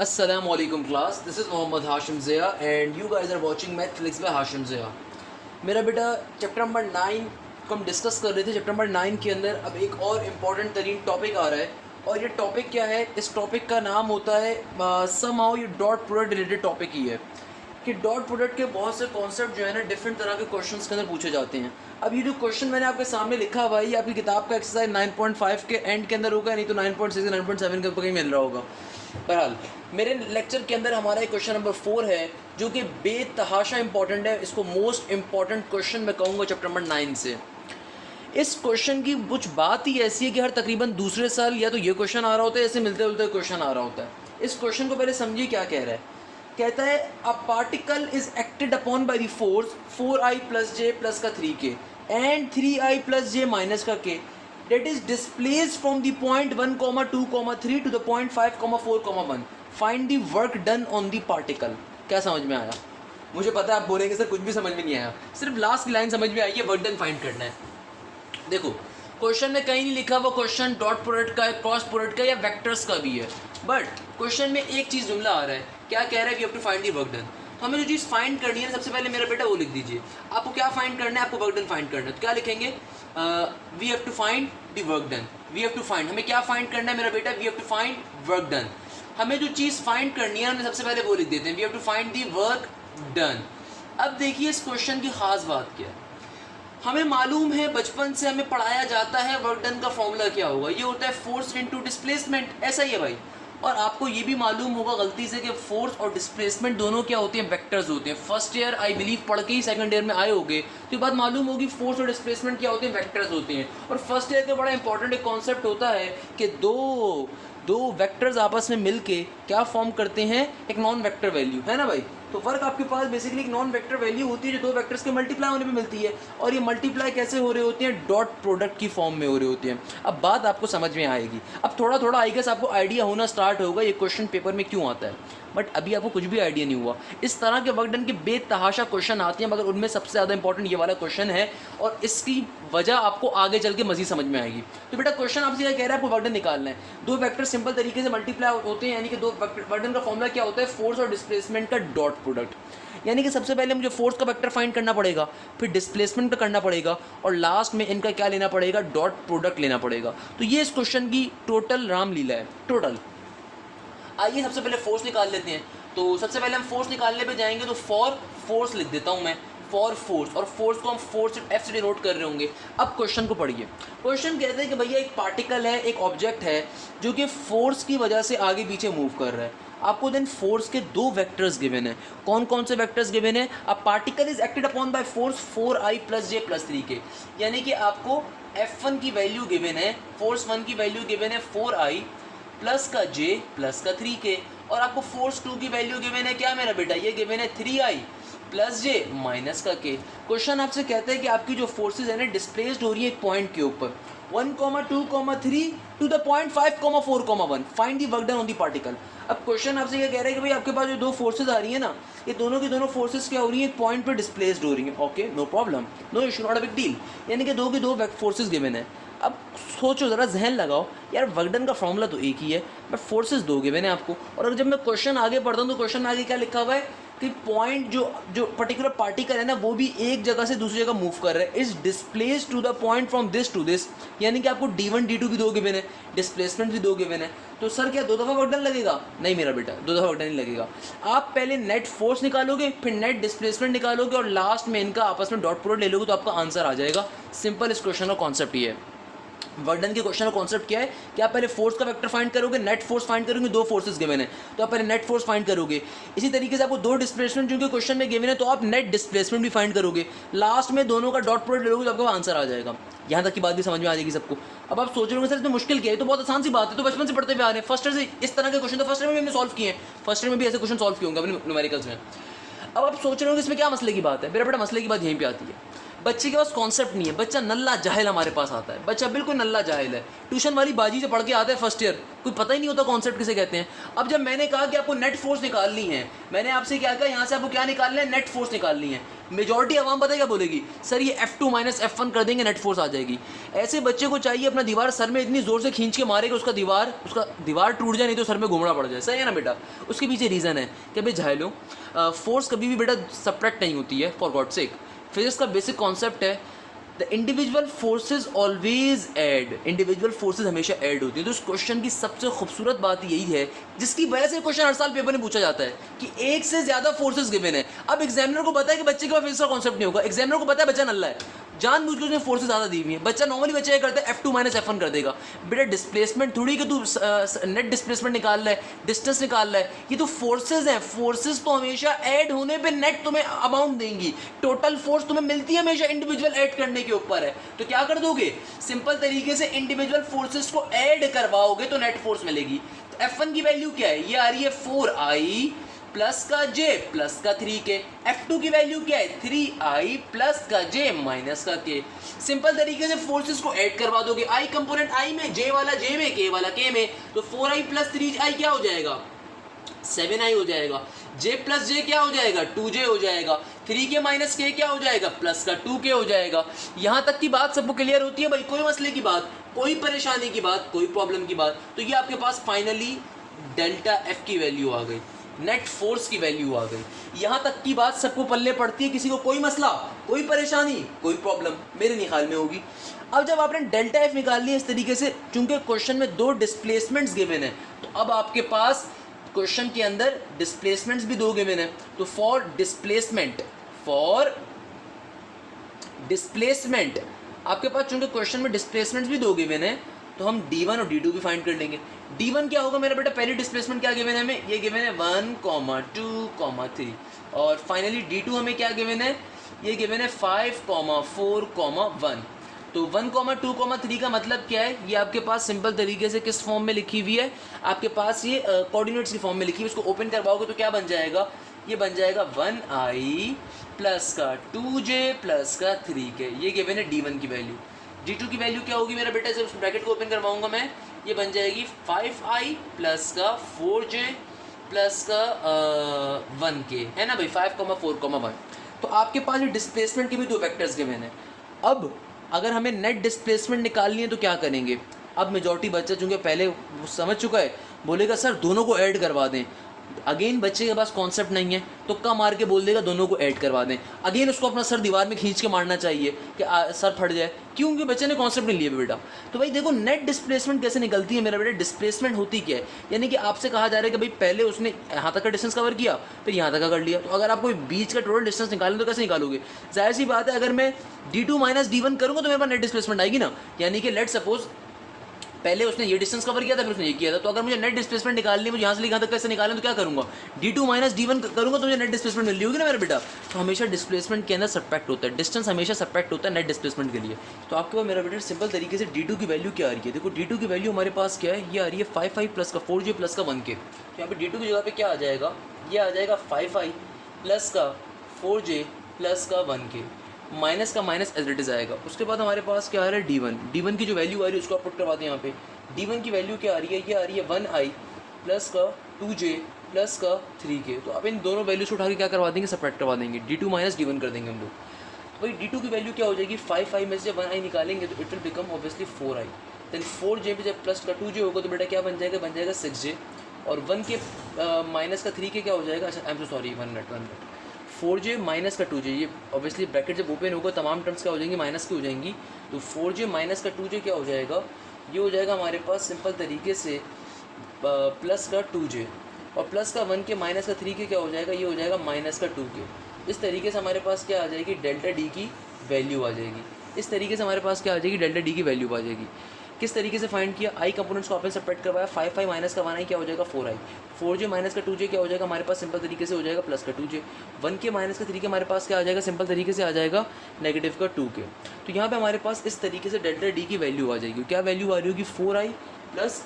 Assalamualaikum class, this is Mohammad Hashim Zia and you guys are watching Math Flix by Hashim Zia। मेरा बेटा chapter number 9 को हम discuss कर रहे थे। चैप्टर नंबर 9 के अंदर अब एक और इम्पॉर्टेंट तरीन टॉपिक आ रहा है और ये टॉपिक क्या है, इस टॉपिक का नाम होता है समहाउ ये डॉट प्रोडक्ट रिलेटेड टॉपिक ही है कि डॉट प्रोडक्ट के बहुत से कॉन्सेप्ट जो है ना डिफरेंट तरह के क्वेश्चंस के अंदर पूछे जाते हैं। अब ये जो क्वेश्चन मैंने आपके सामने लिखा हुआ है ये आपकी किताब का एक्सरसाइज 9.5 के एंड के अंदर होगा, नहीं तो 9.6 या 9.7 के ऊपर कहीं मिल रहा होगा। बहरहाल मेरे लेक्चर के अंदर हमारा एक क्वेश्चन नंबर 4 है जो कि बेतहाशा इंपॉर्टेंट है। इसको मोस्ट इंपॉर्टेंट क्वेश्चन मैं कहूँगा चैप्टर नंबर 9 से। इस क्वेश्चन की कुछ बात ही ऐसी है कि हर तकरीबन दूसरे साल या तो ये क्वेश्चन आ रहा होता है, ऐसे मिलते जुलते क्वेश्चन आ रहा होता है। इस क्वेश्चन को पहले समझिए क्या कह रहा है। कहता है a particle is acted upon by the force 4i + j + का 3k एंड 3i + j - का k that is displaced from the point 1, 2, 3 to the point 5, 4, 1. Find the work done on the particle। क्या समझ में आया? मुझे पता है आप बोलेंगे सर कुछ भी समझ में नहीं आया, सिर्फ लास्ट की लाइन समझ में आई है, वर्क डन फाइंड करना है। देखो क्वेश्चन में कहीं नहीं लिखा हुआ क्वेश्चन डॉट प्रोडक्ट का है, क्रॉस प्रोडक्ट का या वेक्टर्स का भी है, बट क्वेश्चन में एक चीज़ जुमला आ रहा है। क्या कह रहा है? We have to find the work done. तो हमें जो चीज़ फाइंड करनी है सबसे पहले मेरा बेटा वो लिख दीजिए। आपको क्या फाइंड करना है? आपको वर्क डन फाइंड करना है। तो क्या लिखेंगे? We have to find the work done. We have to find, हमें क्या फाइंड करना है मेरा बेटा? We have to find work done. हमें जो चीज़ फाइंड करनी है हमें सबसे पहले वो लिख देते हैं, we have to find the work done. अब देखिए इस क्वेश्चन की खास बात क्या है। हमें मालूम है बचपन से हमें पढ़ाया जाता है वर्क डन का फॉर्मूला क्या होगा, ये होता है फोर्स इनटू डिस्प्लेसमेंट, ऐसा ही है भाई। और आपको ये भी मालूम होगा गलती से कि फोर्स और डिस्प्लेसमेंट दोनों क्या होते हैं? वेक्टर्स होते हैं। फर्स्ट ईयर आई बिलीव पढ़ के ही सेकंड ईयर में आए होगे तो बात मालूम होगी फोर्स और डिस्प्लेसमेंट क्या होते हैं? वेक्टर्स होते हैं। और फर्स्ट ईयर का बड़ा इंपॉर्टेंट एक कॉन्सेप्ट होता है कि दो वेक्टर्स आपस में मिलके क्या फॉर्म करते हैं? एक नॉन वेक्टर वैल्यू, है ना भाई। तो वर्क आपके पास बेसिकली एक नॉन वेक्टर वैल्यू होती है जो दो वेक्टर्स के मल्टीप्लाई होने पे मिलती है, और ये मल्टीप्लाई कैसे हो रहे होते हैं? डॉट प्रोडक्ट की फॉर्म में हो रहे होते हैं। अब बात आपको समझ में आएगी, अब थोड़ा थोड़ा आई गेस आपको आइडिया होना स्टार्ट होगा ये क्वेश्चन पेपर में क्यों आता है, बट अभी आपको कुछ भी आइडिया नहीं हुआ। इस तरह के वर्क डन के बेतहाशा क्वेश्चन आते हैं, मगर उनमें सबसे ज़्यादा इंपॉर्टेंट ये वाला क्वेश्चन है और इसकी वजह आपको आगे चल के मज़ीद समझ में आएगी। तो बेटा क्वेश्चन आपसे क्या कह रहा है? आपको वर्क डन निकालना है। दो वेक्टर सिंपल तरीके से मल्टीप्लाई होते हैं, यानी कि दो वर्क डन का फॉर्मूला क्या होता है? फोर्स और डिस्प्लेसमेंट का डॉट प्रोडक्ट। यानी कि सबसे पहले मुझे फोर्स का वेक्टर फाइंड करना पड़ेगा, फिर डिस्प्लेसमेंट का करना पड़ेगा, और लास्ट में इनका क्या लेना पड़ेगा? डॉट प्रोडक्ट लेना पड़ेगा। तो ये इस क्वेश्चन की टोटल रामलीला है, टोटल। आइए सबसे पहले फोर्स निकाल लेते हैं। तो सबसे पहले हम फोर्स निकालने पे जाएंगे तो फॉर फोर्स लिख देता हूँ मैं, फॉर फोर्स, और फोर्स को हम फोर्स एफ से डिनोट कर रहे होंगे। अब क्वेश्चन को पढ़िए। क्वेश्चन कहते हैं कि भैया एक पार्टिकल है, एक ऑब्जेक्ट है जो कि फोर्स की वजह से आगे पीछे मूव कर रहा है। आपको देन फोर्स के दो वेक्टर्स गिवन है। कौन कौन से वेक्टर्स गिवन है? A particle is acted upon by force 4i + j + 3k, यानी कि आपको F1 की वैल्यू गिवन है, फोर्स 1 की वैल्यू गिवन है 4i + का j + का 3k, और आपको फोर्स 2 की वैल्यू गिवन है क्या मेरा बेटा? ये गिवन है 3i + j - का k। क्वेश्चन आपसे कहता है कि आपकी जो फोर्सेज है ना डिस्प्लेस्ड हो रही है एक पॉइंट के ऊपर 1, 2, 3 to the point 5, 4, 1। Find the work done on the particle. अब क्वेश्चन आपसे ये कह रहा है कि भाई आपके पास जो दो फोर्सेज आ रही है ना, ये दोनों की दोनों फोर्सेज क्या हो रही है? एक पॉइंट पे डिस्प्लेस्ड हो रही है। Okay, no problem, no issue, not a big deal. यानी कि दो की दो फोर्सेज गिवन है। अब सोचो ज़रा, जहन लगाओ यार, वर्क डन का फॉर्मूला तो एक ही है बट फोर्सेज दो गिवन है आपको। और अगर जब मैं क्वेश्चन आगे पढ़ता हूँ तो क्वेश्चन में आगे क्या लिखा हुआ है? कि पॉइंट जो पर्टिकुलर पार्टिकल है ना वो भी एक जगह से दूसरी जगह मूव कर रहा है, is displace to the point from this to this, यानी कि आपको d1 d2 भी 2 गिवन है, डिस्प्लेसमेंट भी 2 गिवन है, तो सर क्या 2 दफ़ा वर्क डन लगेगा? नहीं मेरा बेटा, 2 दफ़ा वर्क डन नहीं लगेगा। आप पहले नेट फोर्स निकालोगे, फिर नेट डिस्प्लेसमेंट निकालोगे और लास्ट में इनका आपस में डॉट प्रोडक्ट ले लोगे तो आपका आंसर आ जाएगा। सिंपल इस क्वेश्चन का कॉन्सेप्ट ये है। वर्डन के क्वेश्चन का कॉन्सेप्ट क्या है कि आप पहले फोर्स का वेक्टर फाइंड करोगे, नेट फोर्स फाइंड करोगे, 2 फोर्सेस गिवन है तो आप पहले नेट फोर्स फाइंड करोगे। इसी तरीके से आपको 2 डिस्प्लेसमेंट जो कि क्वेश्चन में गिवन है तो आप नेट डिस्प्लेसमेंट भी फाइंड करोगे, लास्ट में दोनों का डॉट प्रोडक्ट लोगे तो आपका आंसर आ जाएगा। यहाँ तक की बात भी समझ में आ जाएगी सबको। अब आप सोच रहे होंगे सर इसमें मुश्किल क्या है, तो बहुत आसान सी बात है, तो बचपन से पढ़ते हुए आ रहे हैं। फर्स्ट ईयर से इस तरह के क्वेश्चन तो फर्स्ट ईयर में भी हमने सॉल्व किए हैं, फर्स्ट ईयर में भी ऐसे क्वेश्चन सॉल्व किए होंगे अपने न्यूमेरिकल्स में। अब आप सोच रहे होंगे इसमें क्या मसले की बात है, मेरा बेटा मसले की बात यहीं पे आती है, बच्चे के पास कॉन्सेप्ट नहीं है, बच्चा नल्ला जाहिल हमारे पास आता है, बच्चा बिल्कुल नल्ला जाहिल है, ट्यूशन वाली बाजी से पढ़ के आता है फर्स्ट ईयर, कोई पता ही नहीं होता कॉन्सेप्ट किसे कहते हैं। अब जब मैंने कहा कि आपको नेट फोर्स निकालनी है, मैंने आपसे क्या कहा यहाँ से आपको क्या निकालना है, नेट फोर्स निकालनी है, मेजॉरिटी आवाम पता है क्या बोलेगी, सर ये F2 माइनस F1 कर देंगे नेट फोर्स आ जाएगी। ऐसे बच्चे को चाहिए अपना दीवार सर में इतनी जोर से खींच के मारे कि उसका दीवार टूट जाए, नहीं तो सर में घूमना पड़ जाए। सही है ना बेटा? उसके पीछे रीज़न है कि भाई जाहिलो, फोर्स कभी भी बेटा सब्ट्रैक्ट नहीं होती है, फॉर गॉड सेक। फिजिक्स का बेसिक कॉन्सेप्ट है the individual forces always add, individual forces हमेशा ऐड होती है। तो इस क्वेश्चन की सबसे खूबसूरत बात यही है जिसकी वजह से क्वेश्चन हर साल पेपर में पूछा जाता है कि एक से ज़्यादा फोर्सेज गिवन है। अब एग्जामिनर को पता है कि बच्चे के पास फिजिक्स का कॉन्सेप्ट नहीं होगा, एग्जामिनर को पता है बच्चा नल्ला है, जानबूझ के उसने फोर्सेज ज़्यादा दी हुई है, बच्चा नॉर्मली बच्चा ये करता है F2 माइनस F1 कर देगा। बेटा डिस्प्लेसमेंट थोड़ी कि तू नेट डिस्प्लेसमेंट निकाल रहा है, डिस्टेंस निकाल रहा है, ये तो फोर्सेज हैं, फोर्सेज तो हमेशा ऐड होने पे नेट तुम्हें अमाउंट देंगी, टोटल फोर्स तुम्हें मिलती है हमेशा इंडिविजुअल ऐड करने के ऊपर है। तो क्या कर दोगे, सिंपल तरीके से इंडिविजुअल फोर्सेज को ऐड करवाओगे तो नेट फोर्स मिलेगी। तो F1 की वैल्यू क्या है, ये आ रही है 4i प्लस का j प्लस का 3k। F2 की वैल्यू क्या है, 3i प्लस का j माइनस का k। सिंपल तरीके से फोर्सेस को ऐड करवा दोगे, i कंपोनेंट i में, j वाला j में, k वाला k में, तो 4i प्लस 3i क्या हो जाएगा, 7i हो जाएगा, j प्लस j क्या हो जाएगा, 2j हो जाएगा, 3k माइनस k क्या हो जाएगा, प्लस का 2k हो जाएगा। यहाँ तक की बात सबको क्लियर होती है भाई, कोई मसले की बात, कोई परेशानी की बात, कोई प्रॉब्लम की बात। तो ये आपके पास फाइनली डेल्टा f की वैल्यू आ गई, नेट फोर्स की वैल्यू आ गई। यहाँ तक की बात सबको पल्ले पड़ती है, किसी को कोई मसला, कोई परेशानी, कोई प्रॉब्लम मेरे नहीं ख्याल में होगी। अब जब आपने डेल्टा एफ निकाल लिया इस तरीके से, चूंकि क्वेश्चन में 2 डिस्प्लेसमेंट्स गिवन है, तो अब आपके पास क्वेश्चन के अंदर डिस्प्लेसमेंट्स भी 2 गिवन है। तो फॉर डिस्प्लेसमेंट आपके पास चूंकि क्वेश्चन में डिस्प्लेसमेंट्स भी 2 गिवन है, तो हम d1 और d2 भी फाइंड कर लेंगे। d1 क्या होगा मेरा बेटा, पहली डिस्प्लेसमेंट क्या गिवन है हमें, ये गिवन है 1, 2, 3, और फाइनली d2 हमें क्या गिवन है, ये गिवन है 5, 4, 1। तो 1, 2, 3 का मतलब क्या है, ये आपके पास सिंपल तरीके से किस फॉर्म में लिखी हुई है, आपके पास ये कोऑर्डिनेट्स की फॉर्म में लिखी हुई है। इसको ओपन करवाओगे तो क्या बन जाएगा, ये बन जाएगा 1i प्लस का 2j प्लस का 3k, ये गिवन है d1 की वैल्यू। d2 की वैल्यू क्या होगी मेरा बेटा, जब उस ब्रैकेट को ओपन करवाऊंगा मैं, ये बन जाएगी 5i प्लस का 4j प्लस का 1k, है ना भाई, 5, 4, 1। तो आपके पास ये डिस्प्लेसमेंट के भी 2 वेक्टर्स गिवन है। अब अगर हमें नेट डिस्प्लेसमेंट निकालनी है तो क्या करेंगे, अब मेजॉरिटी बच्चा चूँकि पहले वो समझ चुका है, बोलेगा सर दोनों को ऐड करवा दें। अगेन बच्चे के पास कॉन्सेप्ट नहीं है, तो कम मार के बोल देगा दोनों को ऐड करवा दें। अगेन उसको अपना सर दीवार में खींच के मारना चाहिए कि सर फट जाए, क्योंकि बच्चे ने कॉन्सेप्ट नहीं लिया बेटा। तो भाई देखो नेट डिस्प्लेसमेंट कैसे निकलती है मेरा बेटा, डिस्प्लेसमेंट होती क्या है, यानी कि आपसे कहा जा रहा है कि भाई पहले उसने यहाँ तक का डिस्टेंस कवर किया, फिर यहाँ तक का कर लिया। तो अगर आपको बीच का टोटल डिस्टेंस निकालें तो कैसे निकालोगे, जाहिर सी बात है, अगर मैं d2 माइनस d1 करूँगा तो मेरे पास नेट डिस्प्लेसमेंट आएगी ना। यानी कि लेट सपोज पहले उसने ये डिस्टेंस कवर किया था, फिर उसने ये किया था, तो अगर मुझे नेट डिस्प्लेसमेंट निकालनी है, मुझे यहाँ से यहाँ तक कैसे निकालें, तो क्या करूँगा, d2 माइनस d1 करूँगा तो मुझे नेट डिस्प्लेसमेंट मिल रही होगी ना मेरा बेटा। तो हमेशा डिस्प्लेसमेंट के अंदर सब्ट्रैक्ट होता है, डिस्टेंस हमेशा सब्ट्रैक्ट होता है नेट डिस्प्लेसमेंट के लिए। तो आपके पास मेरा बेटा सिंपल तरीके से d2 की वैल्यू क्या आ रही है, देखो d2 की वैल्यू हमारे पास क्या है, ये आ रही है 5i प्लस का 4j प्लस का 1k। तो यहाँ पे d2 की जगह पे क्या आ जाएगा, ये आ जाएगा 5i प्लस का 4j प्लस का 1k, माइनस का माइनस एज इट इज आएगा। उसके बाद हमारे पास क्या आ रहा है d1 की जो वैल्यू आ रही है उसको आप पुट करवाते हैं यहाँ पे। d1 की वैल्यू क्या आ रही है, ये आ रही है 1i प्लस का 2j प्लस का 3k। तो अब इन दोनों वैल्यूज को उठा के क्या करवा देंगे, सब्ट्रैक्ट करवा देंगे, d2 माइनस d1 कर देंगे हम लोग। तो भाई d2 की वैल्यू क्या हो जाएगी, 5i में से 1i निकालेंगे तो it will become obviously 4i, then 4j पे जब प्लस का 2j होगा तो बेटा क्या बन जाएगा 6j, और 1 के माइनस का 3 के क्या हो जाएगा, अच्छा I am so sorry, 1 minute 4j minus का 2j, ये ऑब्वियसली ब्रैकेट जब ओपन होगा तमाम टर्म्स क्या हो जाएंगी, माइनस की हो जाएंगी। तो 4j माइनस का 2j क्या हो जाएगा, ये हो जाएगा हमारे पास सिंपल तरीके से प्लस का 2j, और प्लस का 1 के माइनस का 3 के क्या हो जाएगा, ये हो जाएगा माइनस का 2 के। इस तरीके से हमारे पास क्या आ जाएगी, डेल्टा डी की वैल्यू आ जाएगी। इस तरीके से हमारे पास क्या आ जाएगी, डेल्टा डी की वैल्यू आ जाएगी। किस तरीके से फाइंड किया, आई कंपोनेंट्स को आपने सेपरेट करवाया, 5 माइनस का 1i क्या हो जाएगा 4i, 4j माइनस का 2j क्या हो जाएगा हमारे पास सिंपल तरीके से हो जाएगा प्लस का 2j, 1 के माइनस का 3 के हमारे पास क्या आ जाएगा सिंपल तरीके से आ जाएगा नेगेटिव का 2 के। तो यहाँ पे हमारे पास इस तरीके से डेल्टा डी की वैल्यू आ जाएगी। क्या वैल्यू आ रही होगी, 4i प्लस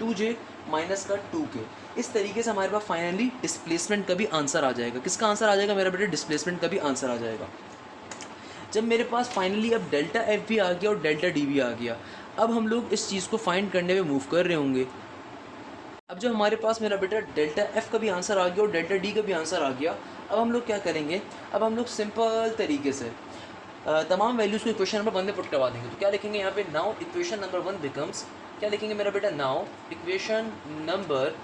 2j माइनस का 2 के। इस तरीके से हमारे पास फाइनली डिस्प्लेसमेंट का भी आंसर आ जाएगा। किसका आंसर आ जाएगा मेरा बेटा, डिस्प्लेसमेंट का भी आंसर आ जाएगा। जब मेरे पास फाइनली अब डेल्टा एफ भी आ गया और डेल्टा डी भी आ गया, अब हम लोग इस चीज़ को फाइंड करने में मूव कर रहे होंगे। अब जब हमारे पास मेरा बेटा डेल्टा एफ का भी आंसर आ गया और डेल्टा डी का भी आंसर आ गया, अब हम लोग क्या करेंगे, अब हम लोग सिंपल तरीके से तमाम वैल्यूज़ को इक्वेशन नंबर 1 में पुट करवा देंगे। तो क्या लिखेंगे यहाँ पे, नाउ इक्वेशन नंबर 1 बिकम्स, क्या लिखेंगे मेरा बेटा, नाउ इक्वेशन नंबर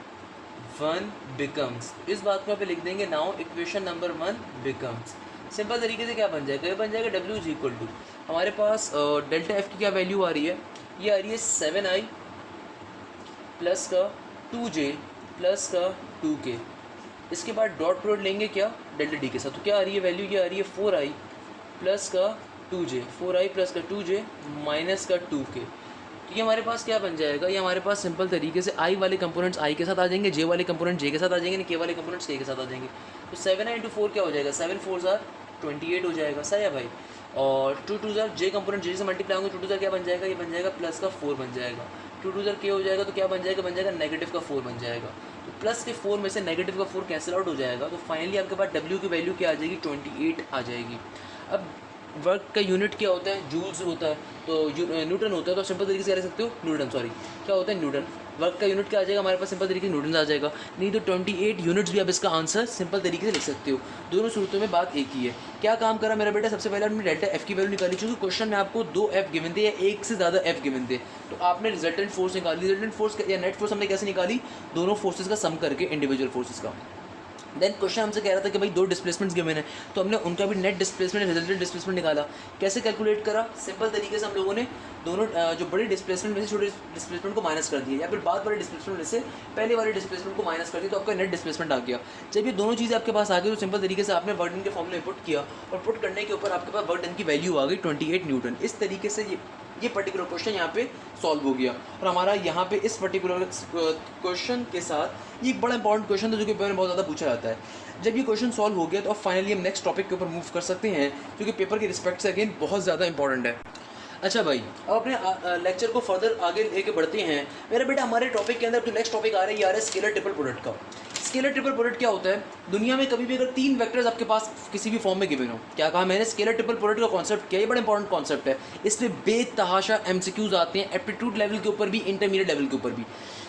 1 बिकम्स, इस बात को यहाँ पे लिख देंगे, now equation number 1 becomes. Simple तरीके से क्या बन जाएगा, ये बन जाएगा W इज इक्वल टू, हमारे पास डेल्टा एफ की क्या वैल्यू आ रही है, ये आ रही है 7i प्लस का 2j प्लस का 2k। इसके बाद डॉट प्रोडक्ट लेंगे क्या, डेल्टा डी के साथ। तो क्या आ रही है वैल्यू, ये आ रही है 4i प्लस का 2j, 4i प्लस का 2j माइनस का 2k। तो ये हमारे पास क्या बन जाएगा, ये हमारे पास सिंपल तरीके से आई वाले कंपोनेंट्स आई के साथ आ जाएंगे, जे वाले कंपोनेंट जे के साथ आ जाएंगे, के वाले कंपोनेंट्स के साथ आ जाएंगे। तो 7i इंटू 4 क्या हो जाएगा, 7 4 28 हो जाएगा, सही है भाई। और 2 2 जे कंपोनेंट जे से मल्टीप्लाई होंगे, 2 2 क्या बन जाएगा, ये बन जाएगा प्लस का 4 बन जाएगा। 2 2 के हो जाएगा तो क्या बन जाएगा नेगेटिव का 4 बन जाएगा। तो प्लस के 4 में से नेगेटिव का 4 कैंसिल आउट हो जाएगा। तो फाइनली आपके पास W की वैल्यू क्या आ जाएगी, 28 आ जाएगी। अब वर्क का यूनिट क्या होता है, जूल्स होता है, तो न्यूटन होता है। तो सिंपल तरीके से कह सकते हो न्यूटन, सॉरी क्या होता है न्यूटन। वर्क का यूनिट क्या आ जाएगा हमारे पास, सिंपल तरीके से न्यूटन आ जाएगा। नहीं तो 28 यूनिट्स भी आप इसका आंसर सिंपल तरीके से लिख सकते हो। दोनों सूरतों में बात एक ही है। क्या काम करा मेरा बेटा, सबसे पहले हमने डेल्टा एफ की वैल्यू निकाली, क्योंकि क्वेश्चन में आपको 2 एफ गिवन थे या एक से ज़्यादा एफ गिवन थे। तो आपने रिजल्टेंट फोर्स निकाली, रिजल्टेंट फोर्स या नेट फोर्स हमने कैसे निकाली, दोनों फोर्सेज का सम करके इंडिविजुअल फोर्सेज का। देन क्वेश्चन हमसे कह रहा था कि भाई 2 डिस्प्लेसमेंट्स गिवन है, तो हमने उनका भी नेट डिस्प्लेसमेंट रिजल्टेंट डिस्प्लेसमेंट निकाला। कैसे कैलकुलेट करा, सिंपल तरीके से हम लोगों ने दोनों जो बड़ी डिस्प्लेसमेंट में से छोटे डिस्प्लेसमेंट को माइनस कर दिया, या फिर बाद वाले डिस्प्लेसमेंट में से पहले वाले डिस्प्लेसमेंट को माइनस कर दिया, तो आपका नेट डिस्प्लेसमेंट आ गया। जब ये दोनों चीज़ें आपके पास आ गई तो सिंपल तरीके से आपने वर्क डन के फॉर्मूले में पुट किया, और पुट करने के ऊपर आपके पास वर्क डन की वैल्यू आ गई 28 न्यूटन। इस तरीके से ये पर्टिकुलर क्वेश्चन यहाँ पे सॉल्व हो गया। और हमारा यहाँ पे इस पर्टिकुलर क्वेश्चन के साथ ये एक बड़ा इंपॉर्टेंट क्वेश्चन था जो कि पेपर में बहुत ज़्यादा पूछा जाता है। जब ये क्वेश्चन सॉल्व हो गया तो अब फाइनली हम नेक्स्ट टॉपिक के ऊपर मूव कर सकते हैं, जो कि पेपर के रिस्पेक्ट से अगेन बहुत ज़्यादा इंपॉर्टेंट है। अच्छा भाई, अब अपने लेक्चर को फर्दर आगे लेके बढ़ते हैं। मेरा बेटा हमारे टॉपिक के अंदर तो नेक्स्ट टॉपिक आ रहा है, ये आ रहा है स्केलर ट्रिपल प्रोडक्ट का। स्केलर ट्रिपल प्रोडक्ट क्या होता है, दुनिया में कभी भी अगर 3 वेक्टर्स आपके पास किसी भी फॉर्म में गिवन हो, क्या कहा मैंने, स्केलर ट्रिपल प्रोडक्ट का कॉन्सेप्ट क्या, ये बड़ा इंपॉर्टेंट कॉन्सेप्ट है। इसमें बेतहाशा एमसीक्यूज आते हैं, एप्टीट्यूड लेवल के ऊपर भी, इंटरमीडिएट लेवल के ऊपर भी।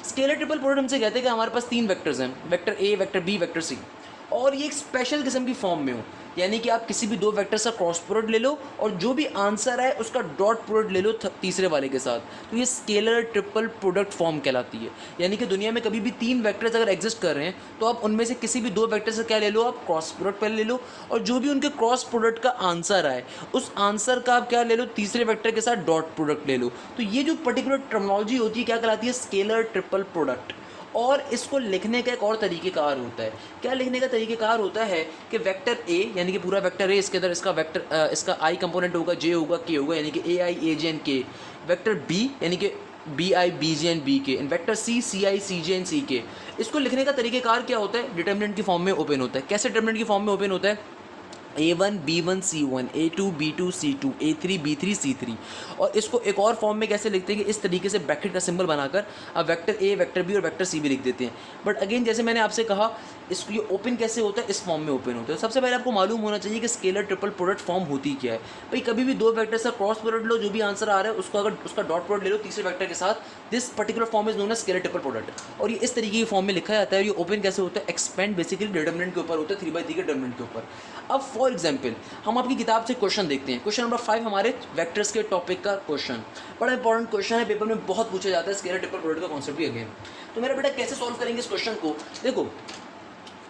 स्केलर ट्रिपल प्रोडक्ट हमसे कहते हैं कि हमारे पास 3 वेक्टर्स हैं, vector A, vector B, vector C, और ये एक स्पेशल किस्म की फॉर्म में हो, यानी कि आप किसी भी 2 वेक्टर का क्रॉस प्रोडक्ट ले लो और जो भी आंसर है उसका डॉट प्रोडक्ट ले लो तीसरे वाले के साथ, तो ये स्केलर ट्रिपल प्रोडक्ट फॉर्म कहलाती है। यानी कि दुनिया में कभी भी 3 वेक्टर्स अगर एग्जिस्ट कर रहे हैं तो आप उनमें से किसी भी 2 वेक्टर से क्या ले लो, आप क्रॉस प्रोडक्ट पहले ले लो, और जो भी उनके क्रॉस प्रोडक्ट का आंसर आए उस आंसर का आप क्या ले लो, तीसरे वेक्टर के साथ डॉट प्रोडक्ट ले लो। तो ये जो पर्टिकुलर टर्मिनोलॉजी होती है क्या कहलाती है, स्केलर ट्रिपल प्रोडक्ट। और इसको लिखने का एक और तरीक़ेकार होता है। क्या लिखने का तरीक़ेकार होता है कि वेक्टर ए, यानी कि पूरा वेक्टर ए, इसके अंदर इसका वेक्टर इसका आई कंपोनेंट होगा, जे होगा, के होगा, यानी कि A I A J N K. Vector B यानी कि B I B J N B K. इन वेक्टर सी, सी आई सी जे एन सी के। इसको लिखने का तरीक़ेकार क्या होता है, डिटर्मिनेंट की फॉर्म में ओपन होता है। कैसे डिटर्मिनेंट की फॉर्म में ओपन होता है, A1 B1 C1 A2 B2 C2 A3 B3 C3। और इसको एक और फॉर्म में कैसे लिखते हैं कि इस तरीके से ब्रैकेट का सिंबल बनाकर अब वेक्टर ए, वेक्टर बी और वेक्टर सी भी लिख देते हैं। बट अगेन जैसे मैंने आपसे कहा, इसको ये ओपन कैसे होता है, इस फॉर्म में ओपन होता है। सबसे पहले आपको मालूम होना चाहिए कि स्केलर ट्रिपल प्रोडक्ट फॉर्म होती क्या है। भाई कभी भी 2 वेक्टर का क्रॉस प्रोडक्ट लो, जो भी आंसर आ रहा है उसको अगर उसका डॉट प्रोडक्ट ले लो तीसरे वेक्टर के साथ, this particular form is known as scalar triple product. और ये इस तरीके की फॉर्म में लिखा जाता है। ये ओपन कैसे होता है, एक्सपेंड बेसिकली डिटर्मिनेंट के ऊपर होता है, 3/3 के डिटर्मिनेंट के ऊपर। अब फॉर फॉर एग्जाम्पल हम आपकी किताब से क्वेश्चन देखते हैं, क्वेश्चन नंबर 5 हमारे वेक्टर्स के टॉपिक का क्वेश्चन, बड़ा इंपॉर्टेंट क्वेश्चन है, पेपर में बहुत पूछा जाता है, स्केलर ट्रिपल प्रोडक्ट का कॉन्सेप्ट भी अगेन। तो मेरा बेटा कैसे सॉल्व करेंगे इस क्वेश्चन को, देखो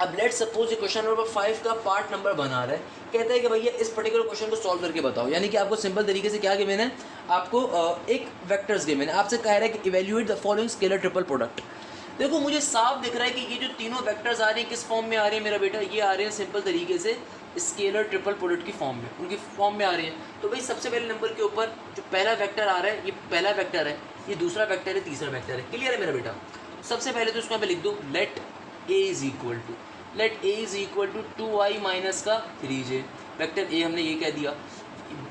अब लेट्स सपोज ये क्वेश्चन नंबर 5 का पार्ट नंबर बना रहा है, कहता है कि भैया इस पर्टिकुलर क्वेश्चन को सॉल्व करके बताओ, यानी कि आपको सिंपल तरीके से क्या गिवन है, आपको एक वेक्टर्स गिवन है, आपसे कह रहा है कि evaluate the following scalar triple product. देखो मुझे साफ दिख रहा है कि ये जो तीनों वेक्टर्स आ रहे हैं किस फॉर्म में आ रहे हैं मेरा बेटा, ये आ रहे हैं सिंपल तरीके से स्केलर ट्रिपल प्रोडक्ट की फॉर्म में, उनकी फॉर्म में आ रहे हैं। तो भाई सबसे पहले नंबर के ऊपर जो पहला वेक्टर आ रहा है, ये पहला वेक्टर है, ये दूसरा वेक्टर है, तीसरा वेक्टर है, क्लियर है मेरा बेटा। सबसे पहले तो इसको यहाँ पे लिख दो, let A is equal to 2i minus का 3j, वेक्टर ए हमने ये कह दिया।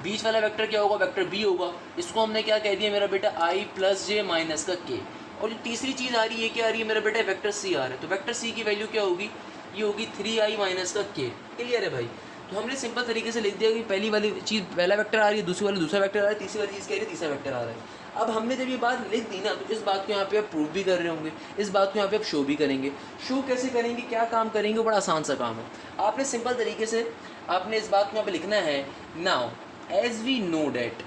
बीच वाला वेक्टर क्या होगा, वेक्टर बी होगा, इसको हमने क्या कह दिया मेरा बेटा, i प्लस जे माइनस का k। और जो तीसरी चीज़ आ रही है ये क्या आ रही है मेरा बेटा, वेक्टर सी आ रहा है, तो वेक्टर सी की वैल्यू क्या होगी, ये होगी 3i माइनस का k, क्लियर है भाई। तो हमने सिंपल तरीके से लिख दिया कि पहली वाली चीज़ पहला वेक्टर आ रही है, दूसरी वाली दूसरा वेक्टर आ रहा है, तीसरी वाली चीज़ कह रही है तीसरा वेक्टर आ रहा है। अब हमने जब ये बात लिख दी ना, तो इस बात को यहाँ पे आप प्रूव भी कर रहे होंगे, इस बात को यहाँ पे आप शो भी करेंगे। शो कैसे करेंगे, क्या काम करेंगे, बड़ा आसान सा काम है। आपने सिंपल तरीके से आपने इस बात को यहाँ पे लिखना है, now as we know that,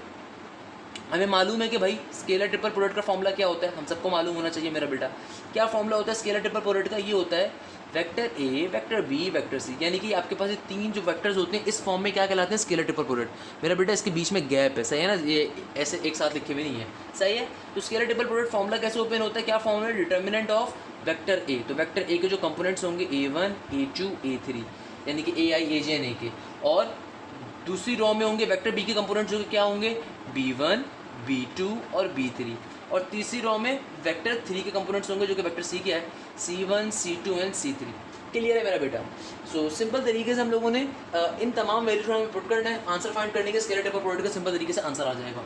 हमें मालूम है कि भाई स्केलर ट्रिपल प्रोडक्ट का फॉर्मूला क्या होता है, हम सबको मालूम होना चाहिए मेरा बेटा। क्या फॉर्मूला होता है स्केलर ट्रिपल प्रोडक्ट का, ये होता है vector A, vector B, vector C, यानी कि आपके पास ये तीन जो वेक्टर्स होते हैं इस फॉर्म में क्या कहलाते हैं, स्केलर ट्रिपल प्रोडक्ट। मेरा बेटा इसके बीच में गैप है, सही है ना, ये ऐसे एक साथ लिखे हुए नहीं है, सही है। तो स्केलर ट्रिपल प्रोडक्ट फॉर्मूला कैसे ओपन होता है, क्या फॉर्मूला है, डिटर्मिनेंट ऑफ वेक्टर ए, तो वेक्टर ए के जो कंपोनेंट्स होंगे A1, A2, A3, यानी कि AI, AJ एंड AK, और दूसरी रो में होंगे वेक्टर बी के कंपोनेंट्स जो क्या होंगे, B1, B2 और B3, और तीसरी रो में वेक्टर 3 के कंपोनेंट्स होंगे जो कि वेक्टर सी के है, C1, C2 and C3, clear है मेरा बेटा। सो सिंपल तरीके से हम लोगों ने इन तमाम वैल्यूज में पुट करना है, आंसर फाइंड करने के स्केलर ट्रिपल प्रोडक्ट का सिंपल तरीके से आंसर आ जाएगा।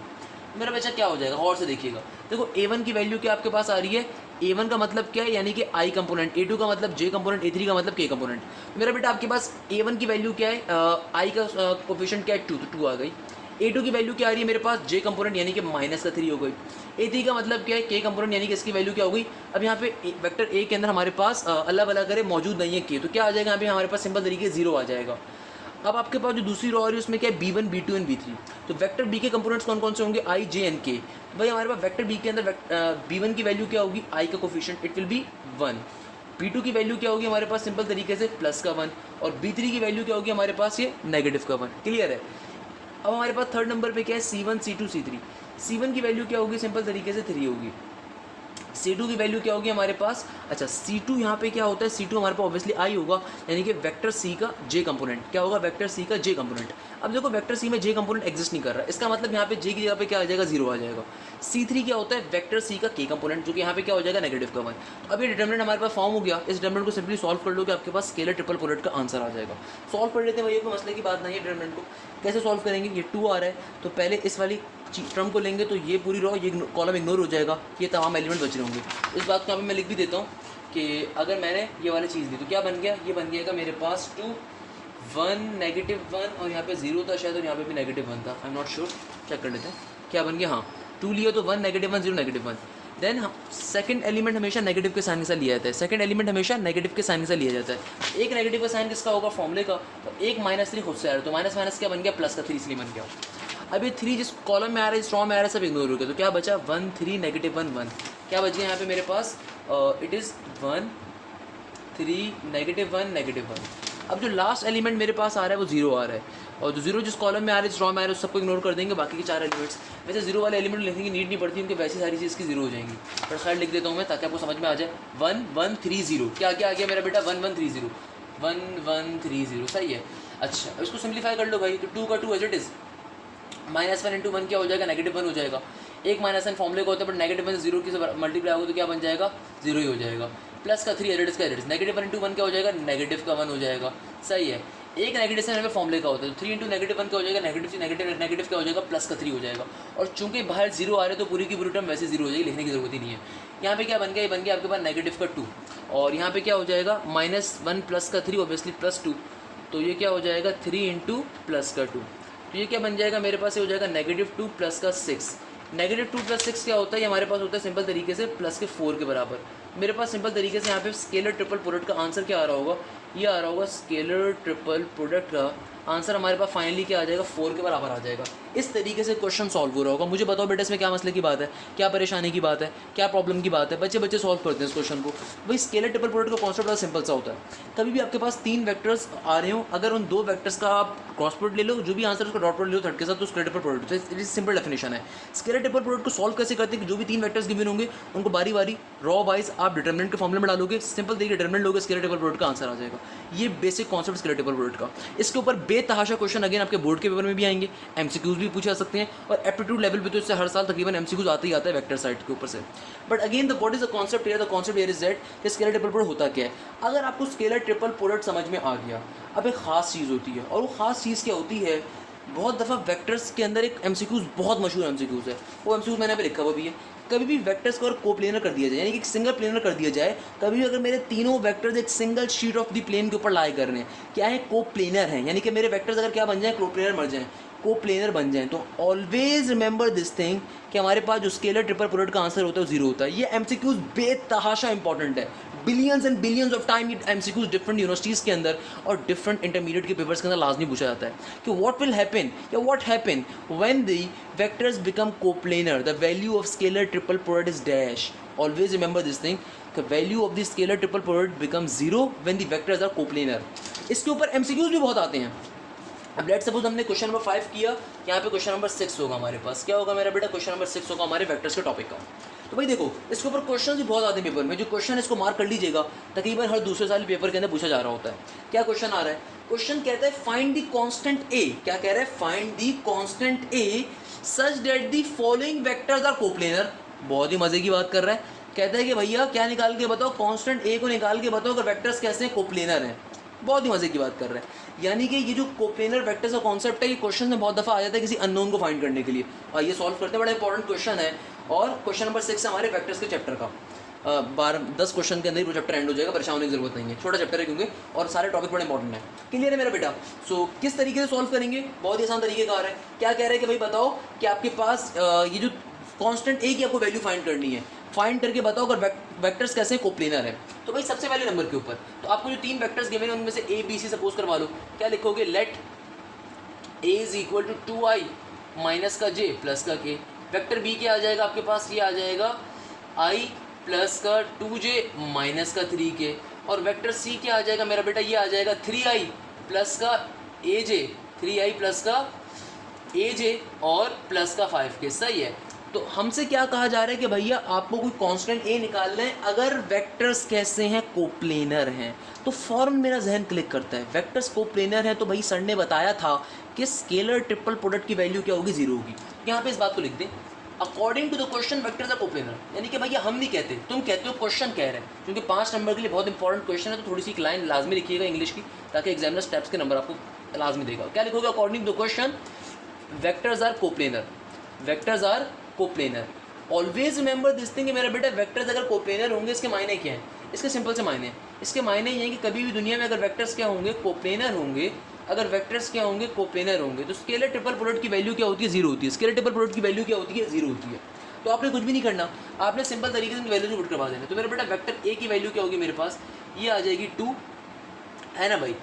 मेरा बच्चा क्या हो जाएगा, और से देखिएगा, देखो A1 की वैल्यू क्या आपके पास आ रही है, A1 का मतलब क्या है, यानी कि I कंपोनेंट, A2 का मतलब J कंपोनेंट, A3 का मतलब K कंपोनेंट। मेरा बेटा आपके पास A1 की वैल्यू क्या है, I का कोफिशिएंट क्या है 2, तो 2 आ गई। A2 की वैल्यू क्या आ रही है मेरे पास, J कंपोनेंट यानी कि माइनस का 3 हो गई। A3 का मतलब क्या है, K कंपोनेंट यानी कि इसकी वैल्यू क्या हो गई। अब यहाँ पे वेक्टर A के अंदर हमारे पास अल्लाह भला करे मौजूद नहीं है K, तो क्या आ जाएगा यहाँ पे हमारे पास सिंपल तरीके से 0 आ जाएगा। अब आपके पास जो दूसरी रो आ रही है उसमें क्या है, B1, B2 एंड B3, तो वेक्टर B के कंपोनेंट्स कौन कौन से होंगे, I, J एंड K। भाई हमारे पास वेक्टर B के अंदर B1 की वैल्यू क्या होगी, I का coefficient it will be 1, B2 की वैल्यू क्या होगी हमारे पास सिंपल तरीके से प्लस का 1, और B3 की वैल्यू क्या होगी हमारे पास ये नेगेटिव का 1, क्लियर है। अब हमारे पास थर्ड नंबर पे क्या है, C1, C2, C3। C1 की वैल्यू क्या होगी सिंपल तरीके से 3 होगी, C2 की वैल्यू क्या होगी हमारे पास, अच्छा C2 यहाँ पे क्या होता है, C2 हमारे पास ऑब्वियसली I होगा, यानी कि वेक्टर C का J कंपोनेंट, क्या होगा, वेक्टर C का J कंपोनेंट। अब देखो वेक्टर C में J कंपोनेंट एग्जिस्ट नहीं कर रहा, इसका मतलब यहाँ पे J की जगह पे क्या आ जाएगा, 0 आ जाएगा। C3 क्या होता है, वेक्टर C का K कंपोनेंट, जो कि यहाँ पे क्या हो जाएगा, नेगेटिव का 1। तो अब ये डिटर्मिनेंट हमारे पास फॉर्म हो गया, इस डिटर्मिनेंट को सिंपली सॉल्व कर लो कि आपके पास स्केलर ट्रिपल प्रोडक्ट का आंसर आ जाएगा। सॉल्व कर लेते हैं भैया, कोई मसले की बात नहीं है। डिटर्मिनेंट को कैसे सॉल्व करेंगे, ये 2 आ रहा है, तो पहले इस वाली टर्म को लेंगे तो ये पूरी रो, ये कॉलम इग्नोर हो जाएगा, ये तमाम एलिमेंट बच रहे होंगे। इस बात को अभी मैं लिख भी देता हूँ कि अगर मैंने ये वाली चीज़ दी तो क्या बन गया, ये बन गया मेरे पास 2, 1, -1, और यहाँ पे 0 था शायद, और यहाँ पे भी -1 था, I am not sure, check कर लेते हैं क्या बन गया। हाँ 2 लिया तो 1, -1, 0, -1। देन सेकंड एलिमेंट हमेशा नेगेटिव के साइन के साथ लिया जाता है, सेकंड एलिमेंट हमेशा नेगेटिव के साइन के साथ लिया जाता है। एक नेगेटिव का साइन किसका होगा, फॉर्मूले का, तो एक -3 खुद से आ रहा है, तो माइनस माइनस क्या बन गया, प्लस का 3 इसलिए बन गया। अब ये 3 जिस कॉलम में आ रहा है, इस रो में आ रहा है, सब इग्नोर हो गया, तो क्या बचा 1, 3, -1, 1, क्या बच गया यहाँ पे मेरे पास, इट इज़ 1, 3, -1, -1। अब जो लास्ट एलिमेंट मेरे पास आ रहा है वो 0 आ रहा है, और जो 0 जिस कॉलम में आ रहा है, इस रो में आ रहा है, उस सबको इग्नोर कर देंगे, बाकी के 4 एलिमेंट्स। वैसे 0 वाले एलिमेंट लिखने की नीड नहीं पड़ती, उनके वैसी सारी चीज़ की 0 हो जाएंगी, पर खैर लिख देता हूँ मैं ताकि आपको समझ में आ जाए। 1, 1, 3, 0, क्या क्या आ गया मेरा बेटा, 1, 1, 3, 0, 1, 1, 3, 0, सही है। अच्छा इसको सिंप्लीफाई कर लो भाई, तो 2 का 2 एज इट इज़, -1 × 1 क्या हो जाएगा, -1 हो जाएगा। एक -1 फॉर्मूले का होता है, बट -1 0 की मल्टीप्लाई होगा तो क्या बन जाएगा, 0 ही हो जाएगा। प्लस का 3 एडिट्स का एडिट्स, -1 × 1 क्या हो जाएगा, -1 हो जाएगा, सही है। एक नेगेटिव साइन हमें फॉर्मूले का होता है, तो 3 × -1 क्या हो जाएगा, नेगेटिव क्या हो जाएगा, प्लस का 3 हो जाएगा। और चूंकि बाहर 0 आ रहे तो पूरी की पूरी टर्म वैसे 0 हो जाएगी, लिखने की जरूरत ही नहीं है। यहाँ पे क्या बन गया, ये बन गया आपके पास -2, और यहाँ पे क्या हो जाएगा, -1 प्लस का 3 ऑब्वियसली +2, तो ये क्या हो जाएगा 3 × +2, तो ये क्या बन जाएगा मेरे पास, ये हो जाएगा -2 प्लस का 6। -2 + 6 क्या होता है, ये हमारे पास होता है सिंपल तरीके से +4 के बराबर। मेरे पास सिंपल तरीके से यहाँ पे स्केलर ट्रिपल प्रोडक्ट का आंसर क्या आ रहा होगा, ये आ रहा होगा स्केलर ट्रिपल प्रोडक्ट का आंसर हमारे पास फाइनली क्या आ जाएगा, 4 के बराबर आ जाएगा। इस तरीके से क्वेश्चन सॉल्व हो रहा होगा। मुझे बताओ बेटा इसमें क्या मसले की बात है, क्या परेशानी की बात है, क्या प्रॉब्लम की बात है। बच्चे सॉल्व करते हैं इस क्वेश्चन को। भाई स्केलर ट्रिपल प्रोडक्ट का कॉन्सेप्ट बड़ा सिंपल सा होता है। कभी भी आपके पास 3 वेक्टर्स आ रहे हो, अगर उन 2 वेक्टर्स का आप क्रॉस प्रोडक्ट ले लो, जो भी आंसर उसका डॉट प्रोडक्ट ले लो थर्ड के साथ, तो scalar triple product. It is simple definition है। स्केलर ट्रिपल प्रोडक्ट को सॉल्व कैसे करते हैं कि जो भी 3 वेक्टर्स गिवन होंगे उनको बारी बारी रॉ वाइज आप डिटरमिनेंट के फॉर्मूले में डालोगे, सिंपल तरीके डिटरमिनेंट लोगे, स्केलर ट्रिपल प्रोडक्ट का आंसर आ जाएगा। ये basic concept scalar triple product का। इसके ऊपर बेतहाशा क्वेश्चन अगेन आपके बोर्ड के पेपर में भी आएंगे, एमसीक्यूज भी पूछे जा सकते हैं, और एप्टीट्यूड लेवल पे तो इससे हर साल तकरीबन एमसीक्यूज आते ही आता है वेक्टर साइड के ऊपर से। But again the what is the concept here, the concept here is that कि स्केलर ट्रिपल प्रोडक्ट होता क्या है। अगर आपको स्केलर ट्रिपल प्रोडक्ट समझ में आ गया, अब एक खास चीज़ होती है, और वो खास चीज़ क्या होती है, बहुत दफ़ा वेक्टर्स के अंदर एक एमसीक्यूज बहुत मशहूर एमसीक्यूज है, वो एमसीक्यूज मैंने अभी लिखा हुआ भी है। कभी भी वेक्टर्स को अगर कोप्लेनर कर दिया जाए, यानी कि एक सिंगल प्लेनर कर दिया जाए, कभी भी अगर मेरे तीनों वेक्टर्स एक single sheet of the plane के ऊपर लाई कर रहे हैं, क्या है, कोप्लेनर हैं, यानी कि मेरे वेक्टर्स अगर क्या बन जाए, कोप्लेनर बन जाए, कोप्लेनर बन जाए, तो ऑलवेज रिमेंबर दिस थिंग कि हमारे पास जो स्केलर ट्रिपल प्रोडक्ट का आंसर होता है वो 0 होता है। ये एमसीक्यूज बेतहाशा इंपॉर्टेंट है। Billions and billions of time ये एमसीक्यूज डिफरेंट यूनिवर्सिटीज़ के अंदर और डिफरेंट इंटरमीडिएट के पेपर्स के अंदर लाजमी पूछा जाता है कि व्हाट विल हैपन या what happen when the vectors become coplanar, the value of scalar triple product is dash. Always remember this thing, the value of the scalar triple product becomes 0 when the vectors are coplanar। इसके ऊपर MCQs भी बहुत आते हैं। अब let suppose हमने question number 5 किया, यहाँ पे क्वेश्चन नंबर 6 होगा हमारे पास। क्या होगा मेरा बेटा, क्वेश्चन नंबर 6 होगा हमारे वेक्टर्स के टॉपिक का। तो भाई देखो इसके ऊपर क्वेश्चन भी बहुत आते हैं पेपर में। जो क्वेश्चन इसको मार्क कर लीजिएगा, तकरीबन हर दूसरे साल पेपर के अंदर पूछा जा रहा होता है। क्या क्वेश्चन आ रहा है, क्वेश्चन कहता है फाइंड द कांस्टेंट ए। क्या कह रहा है, find the constant A such that the following vectors are coplanar. बहुत ही मजे की बात कर रहा है। कहता है कि भैया क्या निकाल के बताओ, कांस्टेंट ए को निकाल के बताओ अगर वेक्टर्स कैसे हैं, कोप्लेनर हैं। बहुत ही मजे की बात कर रहा है। यानी कि ये जो कोप्लेनर वेक्टर्स का कॉन्सेप्ट है, ये क्वेश्चन में बहुत दफ़ा आ जाता है किसी अननोन को फाइंड करने के लिए। और ये सॉल्व करते हैं, बड़ा इंपॉर्टेंट क्वेश्चन है। और क्वेश्चन नंबर 6 हमारे वेक्टर्स के चैप्टर का 10 क्वेश्चन के अंदर ही वो चैप्टर एंड हो जाएगा, परेशान होने की जरूरत नहीं है। छोटा चैप्टर है क्योंकि, और सारे टॉपिक बड़े इंपॉर्टेंट है। क्लियर है मेरा बेटा। सो किस तरीके से सॉल्व करेंगे, बहुत ही आसान तरीके का आ रहा है। क्या कह रहे हैं कि भाई बताओ कि आपके पास ये जो कांस्टेंट ए की आपको वैल्यू फाइंड करनी है, फाइंड करके बताओ अगर वेक्टर्स कैसे कोप्लेनर है। तो भाई सबसे पहले नंबर के ऊपर तो आपको जो 3 वेक्टर्स गिवन है उनमें से ए बी सी सपोज करवा लो। क्या लिखोगे, let A is equal to 2i minus का j प्लस का k। वेक्टर बी क्या आ जाएगा आपके पास, ये आ जाएगा i प्लस का 2j माइनस का 3k। और वेक्टर सी क्या आ जाएगा मेरा बेटा, ये आ जाएगा 3i प्लस का aj, 3i प्लस का aj और प्लस का 5k। सही है। तो हमसे क्या कहा जा रहा है कि भैया आपको कोई कांस्टेंट ए निकालना है अगर वेक्टर्स कैसे हैं, कोप्लेनर हैं। तो फॉर्म मेरा जहन क्लिक करता है, वेक्टर्स कोप्लेनर है तो भाई सर ने बताया था कि स्केलर ट्रिपल प्रोडक्ट की वैल्यू क्या होगी, 0 होगी। यहाँ पे इस बात को लिख दें, according to the question vectors are coplanar. यानी कि भैया हम नहीं कहते, तुम कहते हो, क्वेश्चन कह रहे हैं। क्योंकि 5 नंबर के लिए बहुत इंपॉर्टेंट क्वेश्चन है, तो थोड़ी सी एक लाइन लाजमी लिखिएगा इंग्लिश की, ताकि एग्जामिनर स्टेप्स के नंबर आपको लाजमी देगा। क्या लिखोगे, according to the question vectors are coplanar, vectors are coplanar. Always remember this thing कि मेरा बेटा वेक्टर्स अगर कोप्लेनर होंगे, इसके मायने क्या हैं, इसके सिंपल से मायने हैं। इसके मायने ये हैं कि कभी भी दुनिया में अगर वेक्टर्स क्या होंगे, कोप्लेनर होंगे, अगर वेक्टर्स क्या होंगे, कोप्लेनर होंगे, तो स्केलर ट्रिपल प्रोडक्ट की वैल्यू क्या होती है, 0 होती है। स्केलर ट्रिपल प्रोडक्ट की वैल्यू क्या होती है, 0 होती है। तो आपने कुछ भी नहीं करना, आपने सिंपल तरीके से वैल्यू पुट करवा देना। तो मेरा बेटा वेक्टर ए की वैल्यू क्या होगी मेरे पास, ये आ जाएगी 2, है ना भाई,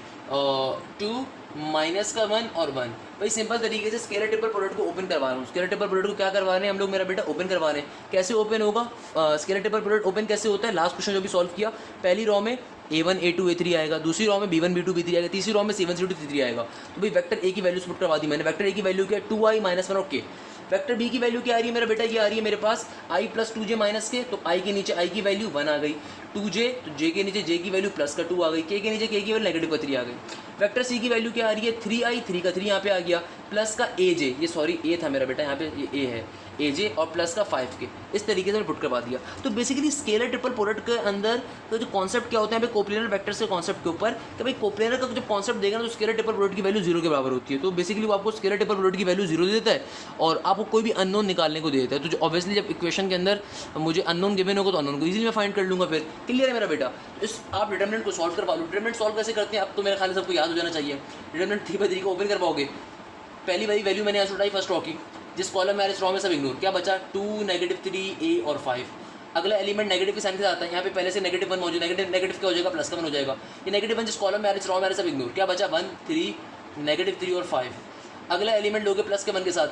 2 माइनस का 1 और 1। भाई सिंपल तरीके से स्केलर ट्रिपल प्रोडक्ट को ओपन करवा रहा हूँ। स्केलर ट्रिपल प्रोडक्ट को क्या करवा रहे हैं हम लोग, मेरा बेटा ओपन करवा रहे हैं। कैसे ओपन होगा, स्केलर ट्रिपल प्रोडक्ट ओपन कैसे होता है, लास्ट क्वेश्चन जो भी सॉल्व किया, पहली रॉ में a1 a2 a3 आएगा, दूसरी रॉ में b1 b2 b3 आएगा, तीसरी रॉ में c1 c2 c3 आएगा। तो भाई वेक्टर ए की वैल्यू पुट करवा दी मैंने। वेक्टर ए की वैल्यू क्या है, 2i माइनस 1 और k। वेक्टर बी की वैल्यू क्या आ रही है मेरा बेटा, ये आ रही है मेरे पास i प्लस 2j माइनस के, तो i के नीचे i की वैल्यू 1 आ गई, 2j तो j के नीचे j की वैल्यू प्लस का 2 आ गई, k के नीचे k की वैल्यू नेगेटिव का 3 आ गई। वेक्टर सी की वैल्यू क्या आ रही है, 3i, 3 का 3 यहाँ पे आ गया, प्लस का aj, ये सॉरी a था मेरा बेटा, यहाँ पे ये a है, aj और प्लस का 5k। इस तरीके से मैंने पुट करवा दिया। तो बेसिकली स्केलर ट्रिपल प्रोडक्ट के अंदर तो जो कॉन्सेप्ट क्या होता है, कोप्लेनर वेक्टर्स के कॉन्सेप्ट के ऊपर, कि भाई कोप्लेनर का जब कॉन्सेप्ट देगा ना, तो स्केलर ट्रिपल प्रोडक्ट की वैल्यू 0 के बराबर होती है। तो बेसिकली वो आपको स्केलर ट्रिपल प्रोडक्ट की वैल्यू 0 दे देता है और आपको कोई भी अननोन निकालने को दे देता है। तो जो ऑब्वियसली जब इक्वेशन के अंदर मुझे अननोन गिवन होगा तो अननोन को इजीली मैं फाइंड कर लूँगा। फिर क्लियर है मेरा बेटा। इस आप डिटरमिनेंट को सॉल्व करवा लो। डिटरमिनेंट सॉल्व कैसे करते हैं, अब तो मेरे ख्याल से सबको याद हो जाना चाहिए। डिटरमिनेंट 3 बाई 3 को ओपन कर पाओगे। पहली वाली वैल्यू मैंने यहाँ उठाई फर्स्ट रॉ की, जिस कॉलम में आ रही रॉ में सब इग्नोर, क्या बचा 2 -3 a और 5। अगला एलिमेंट नेगेटिव के साइन के साथ आता है, यहाँ पे पहले से नेगेटिव 1 मौजूद, नेगेटिव क्या हो जाएगा, प्लस का 1 हो जाएगा। ये नेगेटिव 1 जिस कॉलम में आ रहा है, रॉ में आ रहा है, सब इग्नोर, क्या बचा 1 3 नेगेटिव 3 और 5। अगला एलिमेंट लोगे प्लस के 1 के साथ,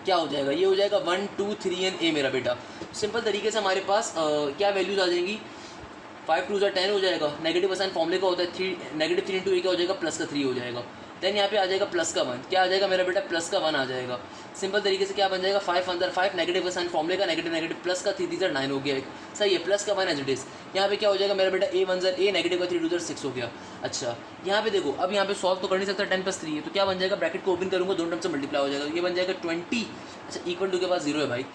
क्या हो जाएगा, ये हो जाएगा 1 2 3 एंड ए मेरा बेटा। सिंपल तरीके से हमारे पास क्या वैल्यूज आ जाएंगी, 5 2 10 हो जाएगा, नेगेटिव साइन फॉर्मूले का होता है, नेगेटिव 3 इंटू ए क्या हो जाएगा, प्लस का 3 हो जाएगा। देन यहाँ पे आ जाएगा प्लस का 1, क्या आ जाएगा मेरा बेटा, प्लस का 1 आ जाएगा। सिंपल तरीके से क्या बन जाएगा, 5 अंदर 5 नेगेटिव साइन फॉर्मूले का, नेगेटिव नेगेटिव प्लस का 3 3 9 हो गया एक, सही है, प्लस का 1 एज इट इज। यहाँ पे क्या हो जाएगा मेरा बेटा, ए 1 ए नेगेटिव का 3 2 6 हो गया। अच्छा यहाँ पे देखो, अब यहाँ पे सॉल्व तो कर नहीं सकता, 10 + 3 है, तो क्या बन जाएगा, ब्रैकेट को ओपन करूँगा, दोनों टर्म से मल्टीप्लाई हो जाएगा, ये बन जाएगा 20। अच्छा इक्वल टू के पास 0 है भाई,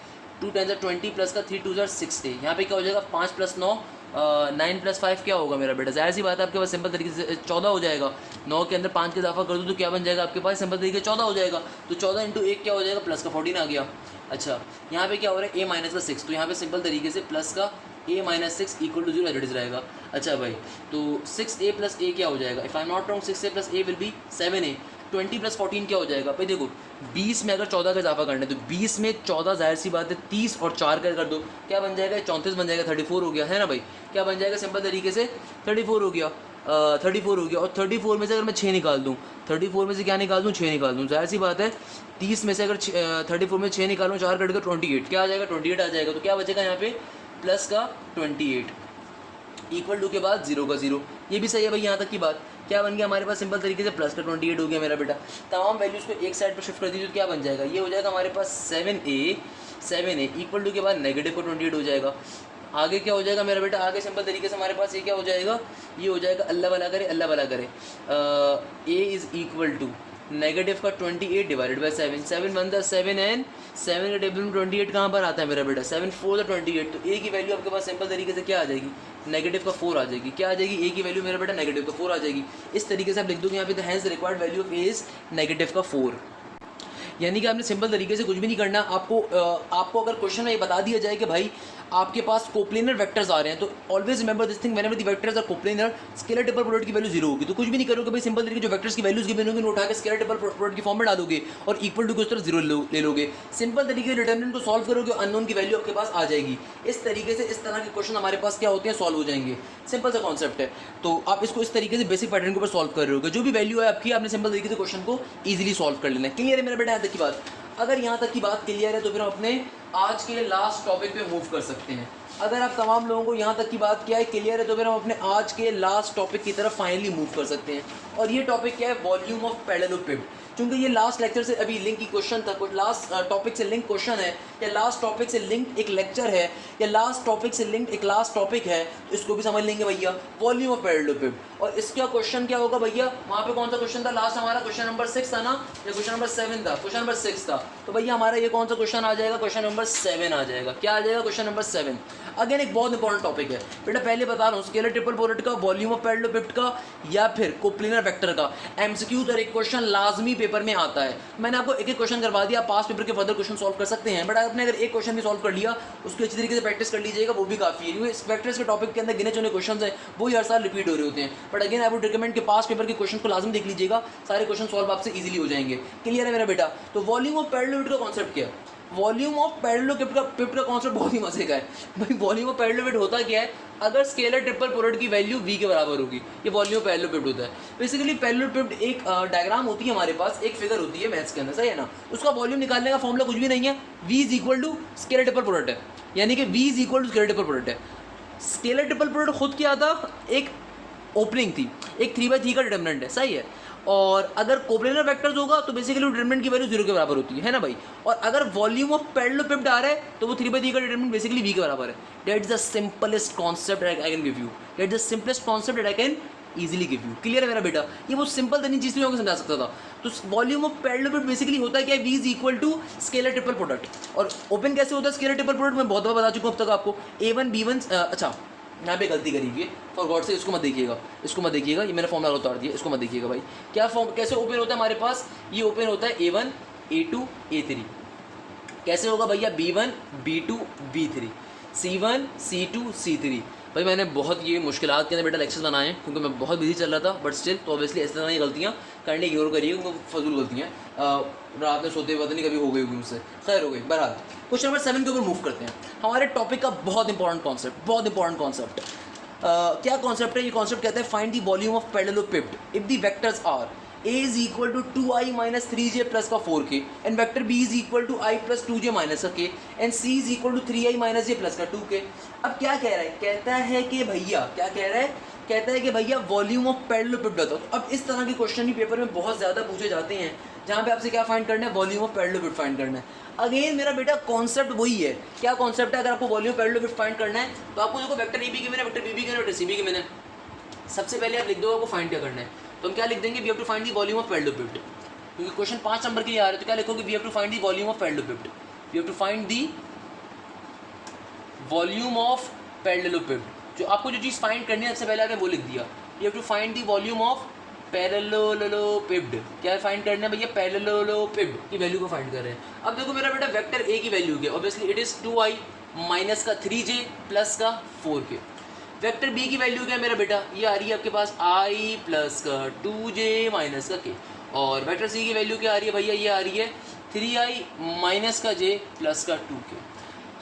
2 10 20 प्लस का 3 2 6 है। यहाँ पे क्या हो जाएगा, 5 + 9 9 + 5 क्या होगा मेरा बेटा, जाहिर सी बात है आपके पास सिंपल तरीके से 14 हो जाएगा। 9 के अंदर 5 का इजाफा कर दूँ तो क्या बन जाएगा आपके पास, सिंपल तरीके से 14 हो जाएगा। तो 14 इंटू 1 क्या हो जाएगा, प्लस का 14 आ गया। अच्छा यहाँ पे क्या हो रहा है, a माइनस का 6, तो यहाँ पे सिंपल तरीके से प्लस का a minus 6 equal to 0 as it is रहेगा। अच्छा भाई तो 6a + a क्या हो जाएगा, if I am not wrong 6a + a will be 7a। 20 + 14 क्या हो जाएगा भाई, देखो 20 में अगर 14 का इजाफा करना है तो 20 में 14 जाहिर सी बात है 30 और 4 का कर दो, क्या बन जाएगा, 34 बन जाएगा, 34 हो गया है ना भाई, क्या बन जाएगा सिंपल तरीके से 34 हो गया। 34 हो गया, और 34 में से अगर मैं 6 निकाल दूँ, 34 में से क्या निकाल दूँ, 6 निकाल दूँ, जाहिर सी बात है 30 में से अगर 34 में 6 निकालूँ, 4 कट कर 28, क्या आ जाएगा, 28 आ जाएगा। तो क्या बचेगा यहाँ पे, प्लस का 28 इक्वल टू के बाद 0 का 0, ये भी सही है भाई। यहाँ तक की बात क्या बन गया हमारे पास, सिंपल तरीके से प्लस का 28 हो गया मेरा बेटा। तमाम वैल्यूज़ को एक साइड पर शिफ्ट कर दीजिए तो क्या बन जाएगा, ये हो जाएगा हमारे पास 7a इक्वल टू के बाद नेगेटिव का 28 हो जाएगा। आगे क्या हो जाएगा मेरा बेटा, आगे सिंपल तरीके से हमारे पास ये क्या हो जाएगा, ये हो जाएगा अल्लाह भला करे अल्लाह भला करे, a is equal to negative का 28 डिवाइडेड बाई 7, 7 1 द 7 एंड 7 के टेबल में 28 कहाँ पर आता है मेरा बेटा, 7 4 द 28, तो a की वैल्यू आपके पास सिंपल तरीके से क्या आ जाएगी, नेगेटिव का 4 आ जाएगी। क्या आ जाएगी, a की वैल्यू मेरा बेटा नेगेटिव का 4 आ जाएगी। इस तरीके से आप लिख दोगे यहाँ पे, the hence required value of a is negative का 4। यानी कि आपने सिंपल तरीके से कुछ भी नहीं करना, आपको अगर क्वेश्चन में ये बता दिया जाए कि भाई आपके पास कोप्लेनर वेक्टर्स आ रहे हैं, तो always remember this thing, whenever the vectors are coplanar, scalar triple product की वैल्यू 0 होगी। तो कुछ भी नहीं करोगे भाई, सिंपल तरीके जो वेक्टर्स की वैल्यूज गिवन होगी उठा के स्केलर ट्रिपल प्रोडक्ट की फॉर्म में डालोगे और इक्वल टू को उस तरह 0 ले लोगे। सिंपल तरीके से डिटरमिनेंट को सॉल्व करोगे, अननोन की वैल्यू आपके पास आ जाएगी। इस तरीके से इस तरह के क्वेश्चन हमारे पास क्या होते हैं, सॉल्व हो जाएंगे। सिंपल सा कॉन्सेप्ट है, तो आप इसको इस तरीके से बेसिक पैटर्न के ऊपर सॉल्व कर रहे हो, जो भी वैल्यू है आपकी, आपने सिंपल तरीके से क्वेश्चन को ईजिली सॉल्व कर लेना है। क्लियर है मेरा बेटा यहाँ तक की बात? अगर यहाँ तक की बात क्लियर है तो फिर हम अपने आज के लास्ट टॉपिक पे मूव कर सकते हैं। अगर आप तमाम लोगों को यहाँ तक की बात क्या है क्लियर है तो फिर हम अपने आज के लास्ट टॉपिक की तरफ फाइनली मूव कर सकते हैं। और ये टॉपिक क्या है, वॉल्यूम ऑफ पैरेललोपिड। क्योंकि ये लास्ट लेक्चर से अभी लिंक की क्वेश्चन था, कुछ लास्ट टॉपिक से लिंक क्वेश्चन है, या लास्ट टॉपिक से लिंक एक लेक्चर है, या लास्ट टॉपिक से लिंक एक लास्ट टॉपिक है, तो इसको भी समझ लेंगे भैया, वॉल्यूम ऑफ पैरेललोपिड। और इसका क्वेश्चन क्या होगा भैया, वहाँ पे कौन सा क्वेश्चन था लास्ट हमारा, क्वेश्चन नंबर 6 था ना, या क्वेश्चन नंबर 7 था, क्वेश्चन नंबर 6 था। तो भैया हमारा ये कौन सा क्वेश्चन आ जाएगा, क्वेश्चन नंबर 7 आ जाएगा। क्या आ जाएगा, क्वेश्चन नंबर 7। अगेन एक बहुत इंपॉर्टेंट टॉपिक है बेटा, पहले बता रहा हूँ, स्केलर ट्रिपल प्रोडक्ट का, वॉल्यूम ऑफ पैरेललोपिड का, या फिर कोप्लेनर वेक्टर का एमसीक्यू तर एक क्वेश्चन लाजमी पेपर में आता है। मैंने आपको एक एक क्वेश्चन करवा दिया, पास पेपर के फर्दर क्वेश्चन सॉल्व कर सकते हैं, बट आपने अगर एक क्वेश्चन भी सॉल्व कर लिया उसकी अच्छी तरीके से प्रैक्टिस कर लीजिएगा, वो भी काफ़ी है। क्योंकि इस वेक्टर्स के टॉपिक के अंदर गिने चुने क्वेश्चन है वो हर साल रिपीट हो रहे होते हैं। But again I would recommend कि पास पेपर के क्वेश्चन को लाजमी देख लीजिएगा, सारे क्वेश्चन सॉल्व आपसे इजीली हो जाएंगे। क्लियर है मेरा बेटा? तो वॉल्यूम ऑफ पैरेललोपिड का कॉन्सेप्ट क्या है, वॉल्यूम ऑफ पैरेललोपिड का कॉन्सेप्ट बहुत ही मजे का है भाई। वॉल्यूम ऑफ पैरेललोपिड होता क्या है, अगर स्केलर ट्रिपल प्रोडक्ट की वैल्यू v के बराबर होगी, ये वॉल्यूम ऑफ पैरेललोपिड होता है। बेसिकली पैरेललोपिड एक डायग्राम होती है हमारे पास, एक फिगर होती है मैथ्स के अंदर, सही है ना। उसका वॉल्यूम निकालने का फॉर्मूला कुछ भी नहीं है, v is equal to scalar triple product है, यानी कि v is equal to scalar triple product है। स्केलर ट्रिपल प्रोडक्ट खुद क्या था, एक ओपनिंग थी, एक 3/3 का डिटरमिनेंट है, सही है। और अगर कोप्लेनर वेक्टर्स होगा तो बेसिकली डिटरमिनेंट की वैल्यू 0 के बराबर होती है ना भाई। और अगर वॉल्यूम ऑफ पैरेललोपिड आ रहा है तो वो 3/3 का डिटरमिनेंट बेसिकली v के बराबर है। That is the simplest concept I can give you, that is the simplest concept that I can easily give you. Clear है मेरा बेटा? ये बहुत सिंपल तरीके चीज़ में समझा सकता था। तो वॉल्यूम ऑफ पैरेललोपिड बेसिकली होता है क्या, v is equal to scalar triple product. और ओपन कैसे होता है स्केलर ट्रिपल प्रोडक्ट, मैं बहुत बार बता चुका हूँ अब तक आपको। a1 b1 अच्छा यहाँ पे गलती करिए, फॉर गॉड से इसको मत देखिएगा, इसको मत देखिएगा, ये मैंने फॉर्मूला उतार दिया, इसको मत देखिएगा भाई। क्या फॉर्म कैसे ओपन होता है हमारे पास, ये ओपन होता है a1 a2 a3। कैसे होगा भैया, b1 b2 b3 c1 c2 c3 भाई मैंने बहुत ये मुश्किलात के अंदर बेटा लेक्चर्स बनाए हैं क्योंकि मैं बहुत बिजी चल रहा था, बट स्टिल तो ऑब्वियसली इस तरह की गलतियाँ करने इग्नोर करिए क्योंकि फजूल गलतियाँ रात में सोते हुए पता नहीं कभी हो गई होगी मुझसे, खैर हो गई। बहरहाल क्वेश्चन नंबर 7 के ऊपर मूव करते हैं। हमारे टॉपिक का बहुत इंपॉर्टेंट कॉन्सेप्ट क्या कॉन्सेप्ट है? ये कॉन्सेप्ट कहता है find the volume of parallelepiped if the vectors are a is equal to 2i minus 3j plus का 4k and vector b is equal to i plus 2j minus का k and c is equal to 3i minus j plus का 2k। अब क्या कह रहा है? कहता है कि भैया क्या कह रहा है? कहता है कि भैया वॉल्यूम ऑफ पैरेललोपिड बताओ। तो अब इस तरह के क्वेश्चन ही पेपर में बहुत ज़्यादा पूछे जाते हैं जहाँ पे आपसे क्या फाइंड करना है? वॉल्यूम ऑफ पैरेललोपिड फाइंड करना है। अगेन मेरा बेटा कॉन्सेप्ट वही है। क्या कॉन्सेप्ट है? अगर आपको वॉल्यूम ऑफ पैरेललोपिड फाइंड करना है तो आपको देखो वेक्टर ए बी के मैंने, वेक्टर बी बी के वेक्टर सी बी के मैंने, सबसे पहले आप लिख दो आपको फाइंड क्या करना है। तो हम क्या लिख देंगे? We have to find the volume of parallelepiped, क्योंकि क्वेश्चन 5 नंबर के लिए आ रहे हैं तो क्या लिखोगे? We have to find the volume of parallelepiped, we have to find the volume of parallelepiped. जो आपको जो चीज़ फाइंड करनी है सबसे पहले आपने वो लिख दिया, we have to find the volume of parallelepiped. क्या फाइंड करना है भैया? पैरेललोपिड की वैल्यू को फाइंड कर रहे हैं। अब देखो मेरा बेटा वेक्टर ए की वैल्यू क्या? Obviously it is 2i minus का 3j प्लस का 4k। वेक्टर बी की वैल्यू क्या है मेरा बेटा? ये आ रही है आपके पास i प्लस का 2j माइनस का k। और वेक्टर सी की वैल्यू क्या आ रही है भैया? ये आ रही है 3i माइनस का j प्लस का 2k।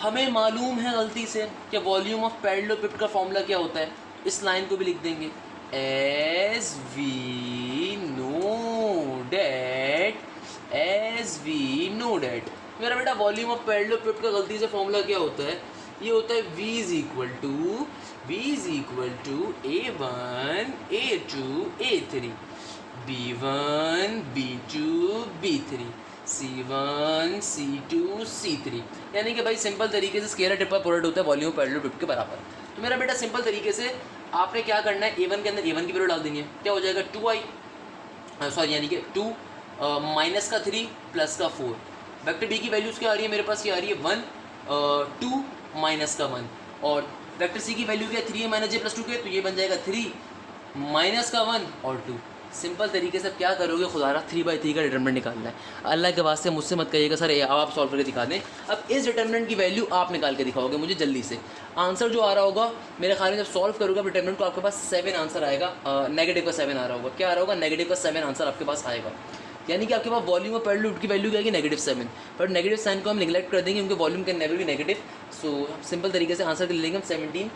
हमें मालूम है गलती से कि वॉल्यूम ऑफ पैरेललोपिड का फॉर्मूला क्या होता है। इस लाइन को भी लिख देंगे एज वी नो डैट मेरा बेटा वॉल्यूम ऑफ पैरेललोपिड का गलती से फॉर्मूला क्या होता है? ये होता है v is equal to a1 a2 a3 b1 b2 b3 c1 c2 c3। यानी कि भाई सिंपल तरीके से स्केलर ट्रिपल प्रोडक्ट होता है वॉल्यूम ऑफ पैरेललोपिड के बराबर। तो मेरा बेटा सिंपल तरीके से आपने क्या करना है? a1 के अंदर a1 की वैल्यू डाल देनी है। क्या हो जाएगा? 2i सॉरी यानी कि 2 माइनस का 3 प्लस का 4। वेक्टर बी की वैल्यूज़ क्या आ रही है मेरे पास? ये आ रही है 1 2 माइनस का 1। और वेक्टर सी की वैल्यू क्या है? 3a minus j plus 2k। तो ये बन जाएगा 3 माइनस का 1 और 2। सिंपल तरीके से क्या करोगे? खुदारा 3/3 का डिटर्मिनेंट निकालना है। अल्लाह के वास्ते मुझसे मत कहिएगा सर आप सॉल्व करके दिखा दें। अब इस डिटर्मिनेंट की वैल्यू आप निकाल के दिखाओगे मुझे जल्दी से। आंसर जो आ रहा होगा मेरे ख्याल में जब सॉल्व करोगे डिटर्मिनेंट तो आपके पास 7 आंसर आएगा। नेगेटिव का 7 आ रहा होगा। क्या आ रहा होगा? नेगेटिव का 7 आंसर आपके पास आएगा। यानी कि आपके पास वॉल्यूम ऑफ पैरेललोपिड की वैल्यू क्या है? -7। पर नेगेटिव साइन को हम निगलेक्ट कर देंगे क्योंकि volume can never be negative. So simple तरीके से आंसर ले लेंगे हम 17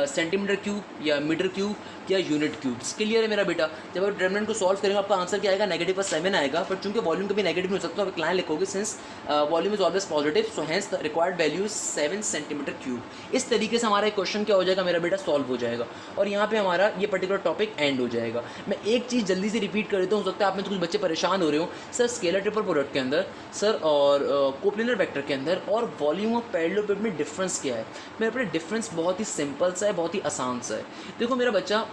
सेंटीमीटर क्यूब या मीटर क्यूब या यूनिट क्यूब। क्लियर है मेरा बेटा? जब आप डिटर्मिनेंट को सॉल्व करेंगे आपका आंसर क्या आएगा? नेगेटिव का 7 आएगा। पर चूंकि वॉल्यूम कभी नेगेटिव नहीं हो सकता तो आप एक लाइन लिखोगे since volume is always positive so hence the required value is 7 centimetre cube. इस तरीके से हमारा एक क्वेश्चन क्या हो जाएगा मेरा बेटा? सॉल्व हो जाएगा और यहाँ पे हमारा ये पर्टिकुलर टॉपिक एंड हो जाएगा। मैं एक चीज़ जल्दी से रिपीट कर देता हूँ, हो सकता है आप में तो कुछ बच्चे परेशान हो रहे हो सर स्केलर ट्रिपल प्रोडक्ट के अंदर सर और कोप्लेनर वेक्टर के अंदर और वॉल्यूम ऑफ पैरेललोपिड में डिफरेंस क्या है? मेरे पे डिफरेंस बहुत ही सिंपल सा है, बहुत ही आसान सा है। देखो मेरा बच्चा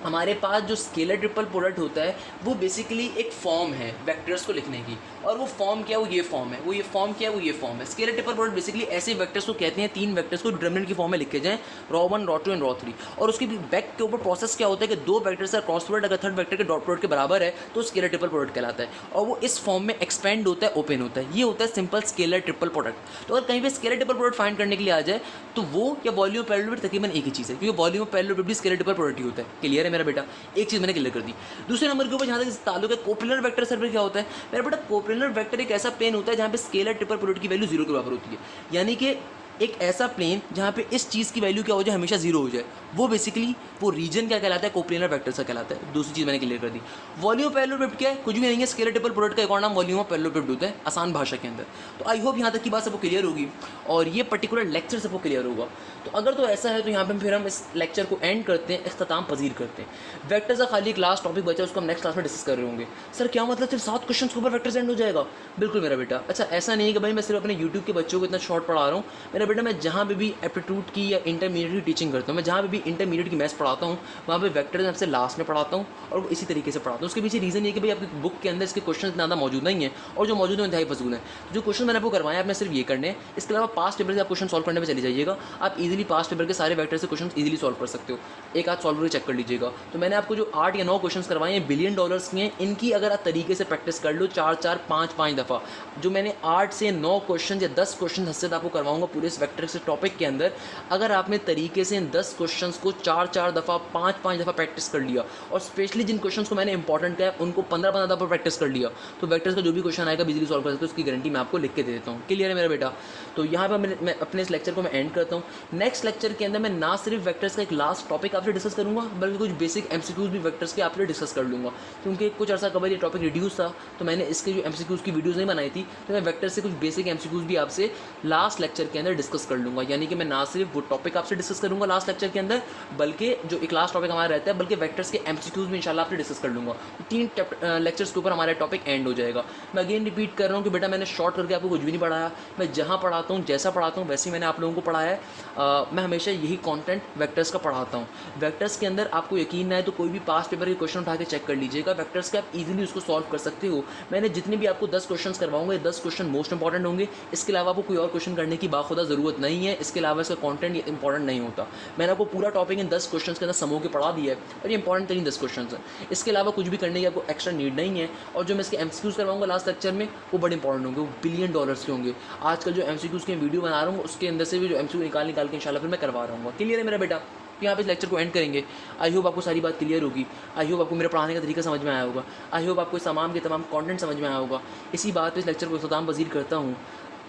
हमारे पास जो स्केलर ट्रिपल प्रोडक्ट होता है वो बेसिकली एक फॉर्म है वेक्टर्स को लिखने की। और वो फॉर्म क्या है? वो ये फॉर्म है। वो ये फॉर्म क्या है? वो ये फॉर्म है। स्केलर ट्रिपल प्रोडक्ट बेसिकली ऐसे वेक्टर्स को कहते हैं, 3 वेक्टर्स को डिटरमिनेंट की फॉर्म में लिखे जाएं ρ1 ρ2 एंड ρ3। और उसके बैक के ऊपर प्रोसेस क्या होता है कि 2 वेक्टर्स का क्रॉस प्रोडक्ट अगर थर्ड वेक्टर के डॉट प्रोडक्ट के बराबर है तो स्केलर ट्रिपल प्रोडक्ट कहलाता है। और वो इस फॉर्म में एक्सपेंड होता है, ओपन होता है। ये होता है सिंपल स्केलर ट्रिपल प्रोडक्ट। तो अगर कहीं पे स्केलर ट्रिपल प्रोडक्ट फाइंड करने के लिए आ जाए तो वो या वॉल्यूम ऑफ पैरेललोपिड तकरीबन एक ही चीज़ है, क्योंकि वॉल्यूम ऑफ पैरेललोपिड भी स्केलर ट्रिपल प्रोडक्ट ही होता है। क्लियर है मेरा बेटा? एक चीज़ मैंने क्लियर कर दी। दूसरे नंबर के ऊपर जहाँ तक ताल्लुक है कोप्लेनर वेक्टर सर पे क्या होता है मेरा बेटा? कोप्लेनर वेक्टर एक ऐसा प्लेन होता है जहाँ पे स्केलर ट्रिपल प्रोडक्ट की वैल्यू 0 के बराबर होती है। यानी कि एक ऐसा प्लेन जहाँ पे इस चीज़ की वैल्यू क्या हो जाए? हमेशा 0 हो जाए। वो बेसिकली वो रीजन क्या कहलाता है? कोप्लेनर वेक्टर सा कहलाता है। दूसरी चीज़ मैंने क्लियर कर दी। वॉल्यूम ऑफ पैरेललोपिड क्या है? कुछ भी नहीं है, स्केलर ट्रिपल प्रोडक्ट का एक और नाम वॉल्यूम ऑफ पैरेललोपिड होता है आसान भाषा के अंदर। तो आई होप यहाँ तक की बात सबको क्लियर होगी और ये पर्टिकुलर लेक्चर सबको क्लियर होगा। तो अगर तो ऐसा है तो यहाँ पे फिर हम इस लेक्चर को एंड करते हैं, इख्तिताम पजीर करते हैं। वेक्टर्स का खाली एक लास्ट टॉपिक बचा है, उसको हम नेक्स्ट क्लास में डिस्कस कर रहे होंगे। सर क्या मतलब सिर्फ 7 क्वेश्चन के ऊपर वेक्टर्स एंड हो जाएगा? बिल्कुल मेरा बेटा। अच्छा ऐसा नहीं है कि भाई मैं सिर्फ अपने यूट्यूब के बच्चों को इतना शॉर्ट पढ़ा रहा हूँ। मेरा बेटा मैं जहाँ पे भी एप्टीट्यूड की या इंटरमीडिएट की टीचिंग करता हूँ, मैं जहाँ पे भी इंटरमीडिएट की मैथ्स पढ़ाता हूँ वहाँ पे वेक्टर्स सबसे लास्ट में पढ़ाता हूँ और वो इसी तरीके से पढ़ाता हूँ। उसके पीछे रीज़न ये कि भाई आपकी बुक के अंदर इसके क्वेश्चन ज़्यादा मौजूद नहीं है और जो मौजूद है इंतहाई फजूल है। जो क्वेश्चन मैंने आपको करवाया आपने सिर्फ ये करने हैं। इसके अलावा पास्ट पेपर से आप क्वेश्चन सॉल्व करने में चली जाइएगा। आप इजीली पास्ट पेपर के सारे वेक्टर से क्वेश्चन इजीली सॉल्व कर सकते हो। एक आध सॉल्वर चेक कर लीजिएगा। तो मैंने आपको जो 8 या 9 क्वेश्चन करवाए हैं बिलियन डॉलर्स के हैं, इनकी अगर आप तरीके से प्रैक्टिस कर लो 4-4 5-5 दफ़ा, जो मैंने 8 से 9 क्वेश्चन या 10 क्वेश्चन हद से आपको करवाऊंगा पूरे इस वेक्टर से टॉपिक के अंदर अगर आपने तरीके से इन 10 क्वेश्चंस को 4-4 दफ़ा 5-5 दफ़ा प्रैक्टिस कर लिया और स्पेशली जिन क्वेश्चंस को मैंने इंपॉर्टेंट किया है उनको 15-15 दफ़ा प्रैक्टिस कर लिया तो वेक्टर्स का जो भी क्वेश्चन आएगा बिजली सॉल्व कर सकते हो, उसकी गारंटी मैं आपको लिख के दे देता हूँ। क्लियर है मेरा बेटा? तो यहाँ पर मैं अपने इस लेक्चर को मैं एंड करता हूँ। नेक्स्ट लेक्चर के अंदर मैं ना सिर्फ वेक्टर्स का एक लास्ट टॉपिक आपसे डिस्कस करूँगा बल्कि कुछ बेसिक एमसीक्यूज भी वेक्टर्स के आपसे डिस्कस कर लूँगा, क्योंकि कुछ अर्सा कबल ये टॉपिक रिड्यूस था तो मैंने इसके जो एमसीक्यूज की वीडियोज़ नहीं बनाई थी, तो मैं वेक्टर से कुछ बेसिक एमसीक्यूज भी आपसे लास्ट लेक्चर के अंदर डिस्कस कर लूँगा। यानी कि मैं ना सिर्फ वो टॉपिक आपसे डिस्कस करूँगा लास्ट लेक्चर के अंदर, बल्कि जो एक लास्ट टॉपिक हमारा रहता है बल्कि वेक्टर्स के एमसीक्यूज भी इंशाल्लाह आपसे डिस्कस कर लूँगा। 3 लेक्चर्स के ऊपर हमारा टॉपिक एंड हो जाएगा। मैं अगेन रिपीट कर रहा हूँ कि बेटा मैंने शॉर्ट करके आपको कुछ भी नहीं पढ़ाया, मैं जहाँ पढ़ाता हूँ जैसा पढ़ाता हूँ वैसे ही मैंने आप लोगों को पढ़ाया है। मैं हमेशा यही कंटेंट वेक्टर्स का पढ़ाता हूँ। वेक्टर्स के अंदर आपको यकीन ना है तो कोई भी पास्ट पेपर के क्वेश्चन उठा के चेक कर लीजिएगा, वेक्टर्स के आप इजीली उसको सॉल्व कर सकते हो। मैंने जितने भी आपको 10 क्वेश्चन करवाऊंगा ये 10 क्वेश्चन मोस्ट इंपॉर्टेंट होंगे, इसके अलावा आपको कोई और क्वेश्चन करने की बाखुदा ज़रूरत नहीं है, इसके अलावा इसका कॉन्टेंट इंपॉर्टेंट नहीं होता। मैंने आपको पूरा टॉपिक इन 10 क्वेश्चन के अंदर समूह के पढ़ा दिया है और ये इंपॉर्टेंट तरीन 10 क्वेश्चन है। इसके अलावा कुछ भी करने की आपको एक्स्ट्रा नीड नहीं है। और जो मैं इसके एमसीक्यूज करवाऊंगा लास्ट लेक्चर में वो बड़े इंपॉर्टेंट होंगे, वो $1 बिलियन के होंगे। आजकल जो एमसीक्यूज के वीडियो बना रहा हूँ उसके अंदर से भी जो एमसीक्यू निकाल के इंशाल्लाह फिर मैं करवा रहा हूँ। क्लियर है मेरा बेटा? तो यहाँ पे इस लेक्चर को एंड करेंगे। आई होप आपको सारी बात क्लियर होगी, आई होप आपको मेरा पढ़ाने का तरीका समझ में आया होगा, आई होप आपको तमाम के तमाम कंटेंट समझ में आया होगा। इसी बात पे इस लेक्चर को इख्तिताम पज़ीर करता हूँ।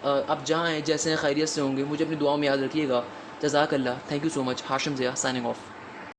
आप जहाँ हैं जैसे हैं खैरियत से होंगे, मुझे अपनी दुआओं में याद रखिएगा। जज़ाकल्लाह, thank you so much. Hashim Zia signing of.